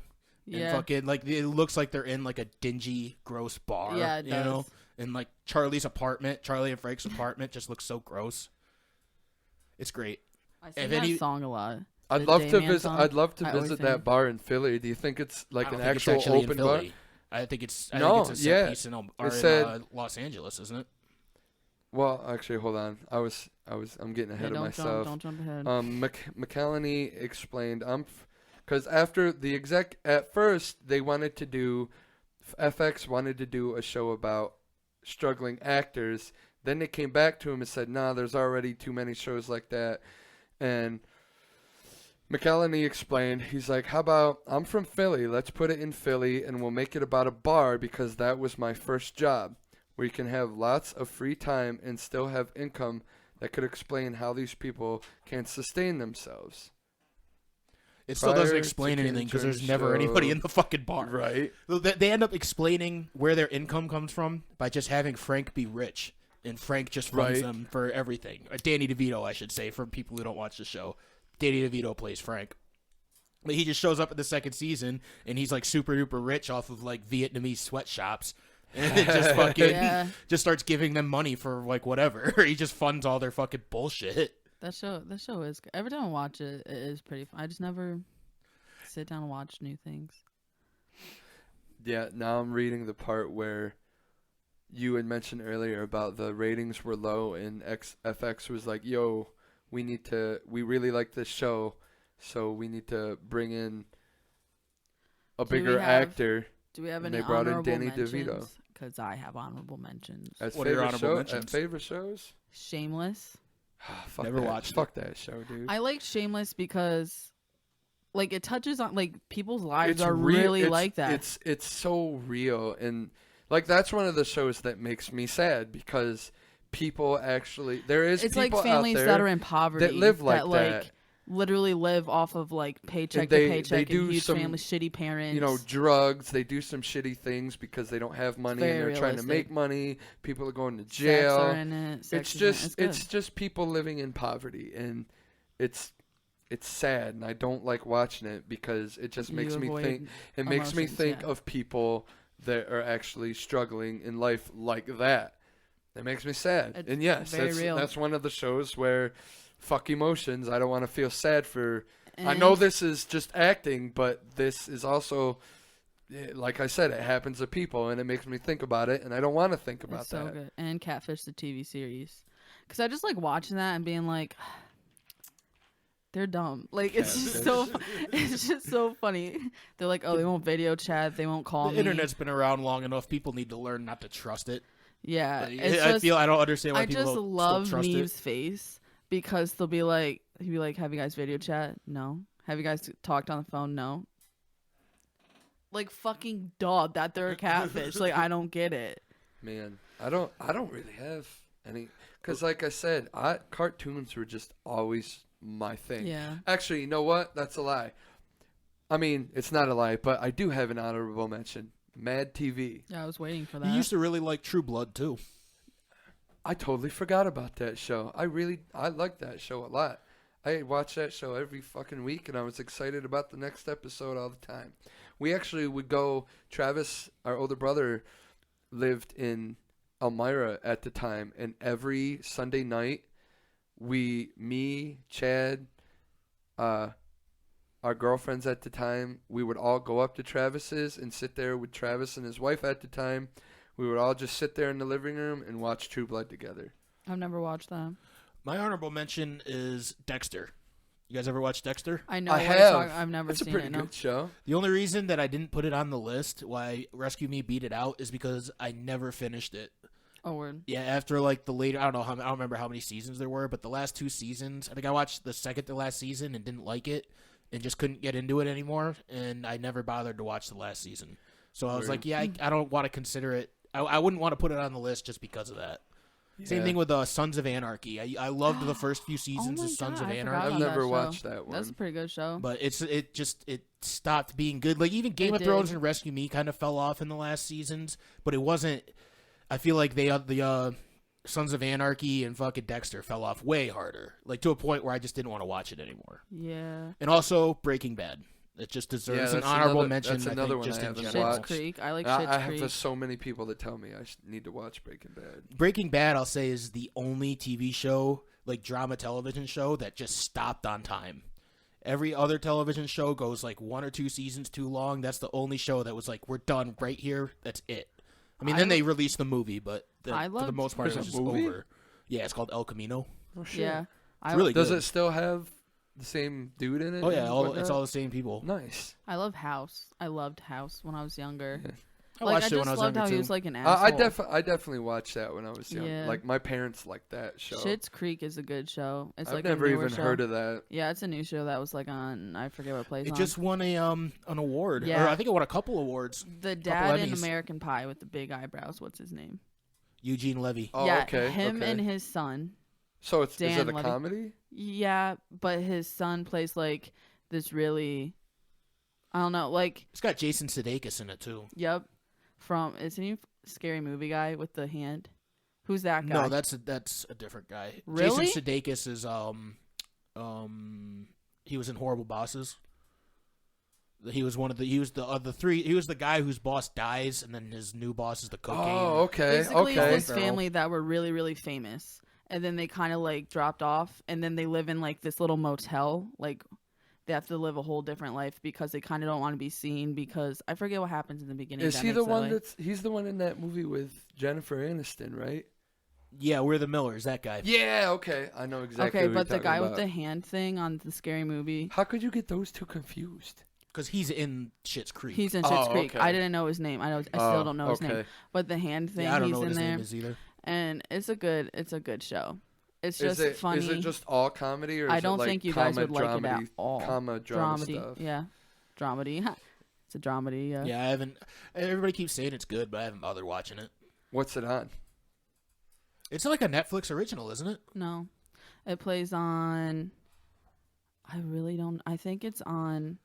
And Yeah. fucking like it looks like they're in like a dingy, gross bar. Yeah, it you know? does. And like Charlie and Frank's apartment just looks so gross. It's great. I sing If that any- song a lot. I'd The love to Dayman visit. song. I'd love to I always visit sing that it. bar in Philly. Do you think it's like I an don't think it's actual actually open in bar? Philly. I think it's No, a set yeah. piece in It said- Los Angeles, isn't it? Well, actually, hold on. I'm getting ahead of myself. Don't jump ahead. McElhenney explained, because after the exec, at first they wanted to do, FX wanted to do a show about struggling actors. Then they came back to him and said, nah, there's already too many shows like that. And McElhenney explained, he's like, how about, I'm from Philly. Let's put it in Philly and we'll make it about a bar because that was my first job. Where you can have lots of free time and still have income that could explain how these people can sustain themselves. It still doesn't explain anything because there's never anybody in the fucking bar. Right. They end up explaining where their income comes from by just having Frank be rich. And Frank just runs them for everything. Danny DeVito, I should say, for people who don't watch the show. Danny DeVito plays Frank. But he just shows up in the second season, and he's like super duper rich off of like Vietnamese sweatshops. And it just fucking just starts giving them money for like whatever. He just funds all their fucking bullshit. That show is good. Every time I watch it, it is pretty fun. I just never sit down and watch new things. Yeah, now I'm reading the part where you had mentioned earlier about the ratings were low and FX was like, yo, we really like this show, so we need to bring in a bigger actor. Do we have and any they brought in honorable Danny mentions? DeVito. Because I have honorable mentions. As What are your favorite honorable mentions? favorite shows? Shameless. Never watched it. Fuck that show, dude. I like Shameless because, like, it touches on like people's lives It's are really like that. It's so real, and like that's one of the shows that makes me sad because people actually It's people like families out there that are in poverty that live like that. that. Literally live off of like paycheck They- to paycheck they do and huge some, family, shitty parents. You know, drugs. They do some shitty things because they don't have money and very they're trying to realistic. make money. People are going to Sex jail. are in it. Sex is in it. It's just people living in poverty, and it's sad, and I don't like watching it because it just makes me think. It makes me think of people that are actually struggling in life like that. It makes me sad. It's and yes, very real. that's one of the shows where fuck emotions. I don't want to feel sad for. And I know this is just acting, but this is also, like I said, it happens to people, and it makes me think about it, and I don't want to think about it's so that. good. And Catfish, the TV series, because I just like watching that and being like, they're dumb. Like it's just so funny. They're like, oh, they won't video chat, they won't call me. The internet's been around long enough. People need to learn not to trust it. Yeah, Like, I don't understand why I people just still love trust Neve's it. face because he'll be like, have you guys video chat? No. Have you guys talked on the phone? No. Like fucking dog that they're a catfish. Like I don't get it. Man, I don't really have any, because like I said, cartoons were just always my thing. Yeah. Actually, you know what? That's a lie. I mean, it's not a lie, but I do have an honorable mention. Mad TV. Yeah, I was waiting for that. You used to really like True Blood too. I totally forgot about that show. I liked that show a lot. I watched that show every fucking week, and I was excited about the next episode all the time. We actually would go, Travis, our older brother, lived in Elmira at the time, and every Sunday night, me, Chad, our girlfriends at the time, we would all go up to Travis's and sit there with Travis and his wife at the time. We would all just sit there in the living room and watch True Blood together. I've never watched that. My honorable mention is Dexter. You guys ever watch Dexter? I know. I have. I've never It's a seen pretty it. No. good show. The only reason that I didn't put it on the list why Rescue Me beat it out is because I never finished it. Oh, word. Yeah, after like the later, I don't remember how many seasons there were, but the last 2 seasons, I think I watched the second to last season and didn't like it and just couldn't get into it anymore, and I never bothered to watch the last season. So I was like, yeah, I don't want to consider it. I wouldn't want to put it on the list just because of that. Yeah. Same thing with Sons of Anarchy. I loved the first few seasons of Sons of Anarchy. I've never watched that one. That's a pretty good show. But it stopped being good. Like even Game of Thrones and Rescue Me kind of fell off in the last seasons, but it wasn't. I feel like the Sons of Anarchy and fucking Dexter fell off way harder, like to a point where I just didn't want to watch it anymore. Yeah. And also Breaking Bad. It just deserves an honorable mention. That's another one just I haven't general. watched. Schitt's Creek. I like I Schitt's Creek. have so many people that tell me I need to watch Breaking Bad. Breaking Bad, I'll say, is the only TV show, like drama television show, that just stopped on time. Every other television show goes like 1 or 2 seasons too long. That's the only show that was like, we're done right here. That's it. I mean, then they released the movie, but for the most part, it was just over. Yeah, it's called El Camino. Oh shit. Yeah. It's really Does good. it still have the same dude in it? Oh yeah, and it's whatnot? all the same people. Nice. I love House. I loved House when I was younger. Yeah. I Like, I watched it when just I was loved younger how too. he was like an asshole. I definitely watched that when I was young. Yeah. Like my parents liked that show. Schitt's Creek is a good show. It's I've like never a newer even show. heard of that. Yeah, it's a new show that was like on. I forget what place. It on. just won an award. Yeah. Or I think it won a couple awards. The dad in Emmys. American Pie with the big eyebrows. What's his name? Eugene Levy. Oh, yeah, okay. him okay. and his son. So is Dan it a Levy. comedy? Yeah, but his son plays like this really. I don't know, like It's got Jason Sudeikis in it too. yep, from isn't he Scary Movie guy with the hand? Who's that guy? No, that's a different guy. Really? Jason Sudeikis is he was in Horrible Bosses. He was the three. He was the guy whose boss dies, and then his new boss is the cocaine. Oh, okay. Basically, okay. it's this family that were really, really famous, and then they kind of like dropped off, and then they live in like this little motel. Like they have to live a whole different life because they kind of don't want to be seen. Because I forget what happens in the beginning. Is that he the makes that one way. that's? He's the one in that movie with Jennifer Aniston, right? Yeah, we're the Millers. That guy. Yeah. Okay. I know exactly. Okay, what but you're the guy talking with the about. hand thing on the Scary Movie, How could you get those two confused? Because he's in Schitt's Creek. he's in Schitt's Oh, Creek. okay. I didn't know his name. I still don't know his name. Okay. But the hand thing, yeah, I don't he's know what in his there, name is either. and it's a good show. It's Is just it funny. Is it just all comedy, or is I don't it like think you guys comma, would like it at dramedy, all. Comma drama dramedy, stuff. yeah, dramedy. It's a dramedy. Yeah. Yeah, I haven't. Everybody keeps saying it's good, but I haven't bothered watching it. What's it on? It's like a Netflix original, isn't it? No, it plays on. I really don't. I think it's on.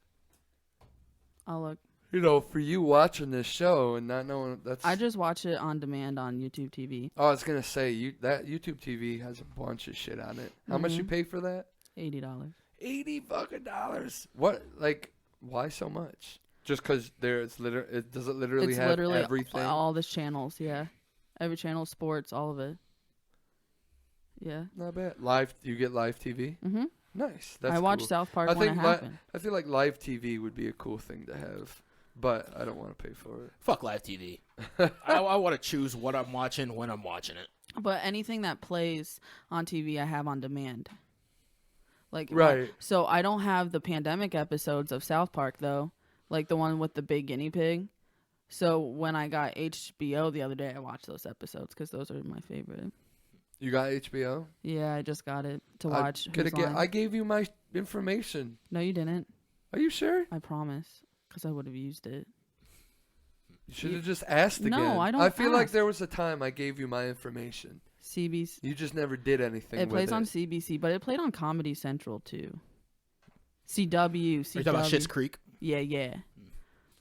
I'll look. You know, for you watching this show and not knowing that's. I just watch it on demand on YouTube TV. Oh, I was gonna say that YouTube TV has a bunch of shit on it. How much you Mhm. pay for that? $80. $80 What? Like, why so much? Just because there's literally, does it literally It's have literally everything? all the channels. Yeah, every channel, sports, all of it. Yeah. Not bad. Live, you get live TV. Mhm. Nice. That's I watched cool. South Park I when it think happened. I feel like live TV would be a cool thing to have, but I don't want to pay for it. Fuck live TV. I want to choose what I'm watching when I'm watching it. But anything that plays on TV, I have on demand. Like Right. So I don't have the pandemic episodes of South Park though, like the one with the big guinea pig. So when I got HBO the other day, I watched those episodes because those are my favorite. You got HBO? Yeah, I just got it to watch. I gave you my information. No, you didn't. Are you sure? I promise, because I would have used it. You should have just asked No, again. I don't I feel like ask. there was a time I gave you my information. CBC. You just never did anything It with plays it. on CBC, but it played on Comedy Central too. CW. Are you talking about Schitt's Creek? Yeah, yeah.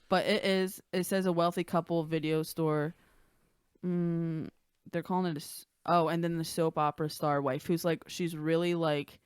But it says a wealthy couple video store. They're calling it and then the soap opera star wife who's like, she's really like,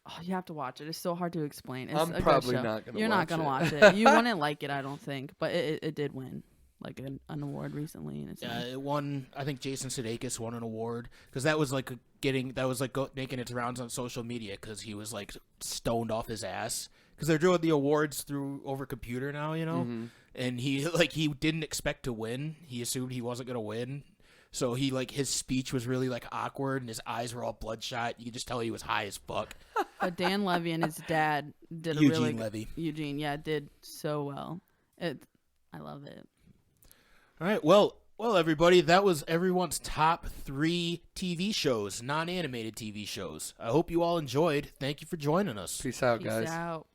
oh, you have to watch it. It's so hard to explain. It's I'm a good probably show. not going to You're watch not going to it. watch it. You wouldn't like it, I don't think. But it did win like an award recently. And it's Yeah, it won. I think Jason Sudeikis won an award because that was like making its rounds on social media because he was like stoned off his ass because they're doing the awards over computer now, you know. Mhm. And he didn't expect to win. He assumed he wasn't gonna win. So his speech was really like awkward and his eyes were all bloodshot. You could just tell he was high as fuck. But Dan Levy and his dad did a Eugene really Levy. Eugene, yeah, did so well. I love it. All right, well, everybody, that was everyone's top 3 TV shows, non-animated TV shows. I hope you all enjoyed. Thank you for joining us. Peace out, Peace guys. out.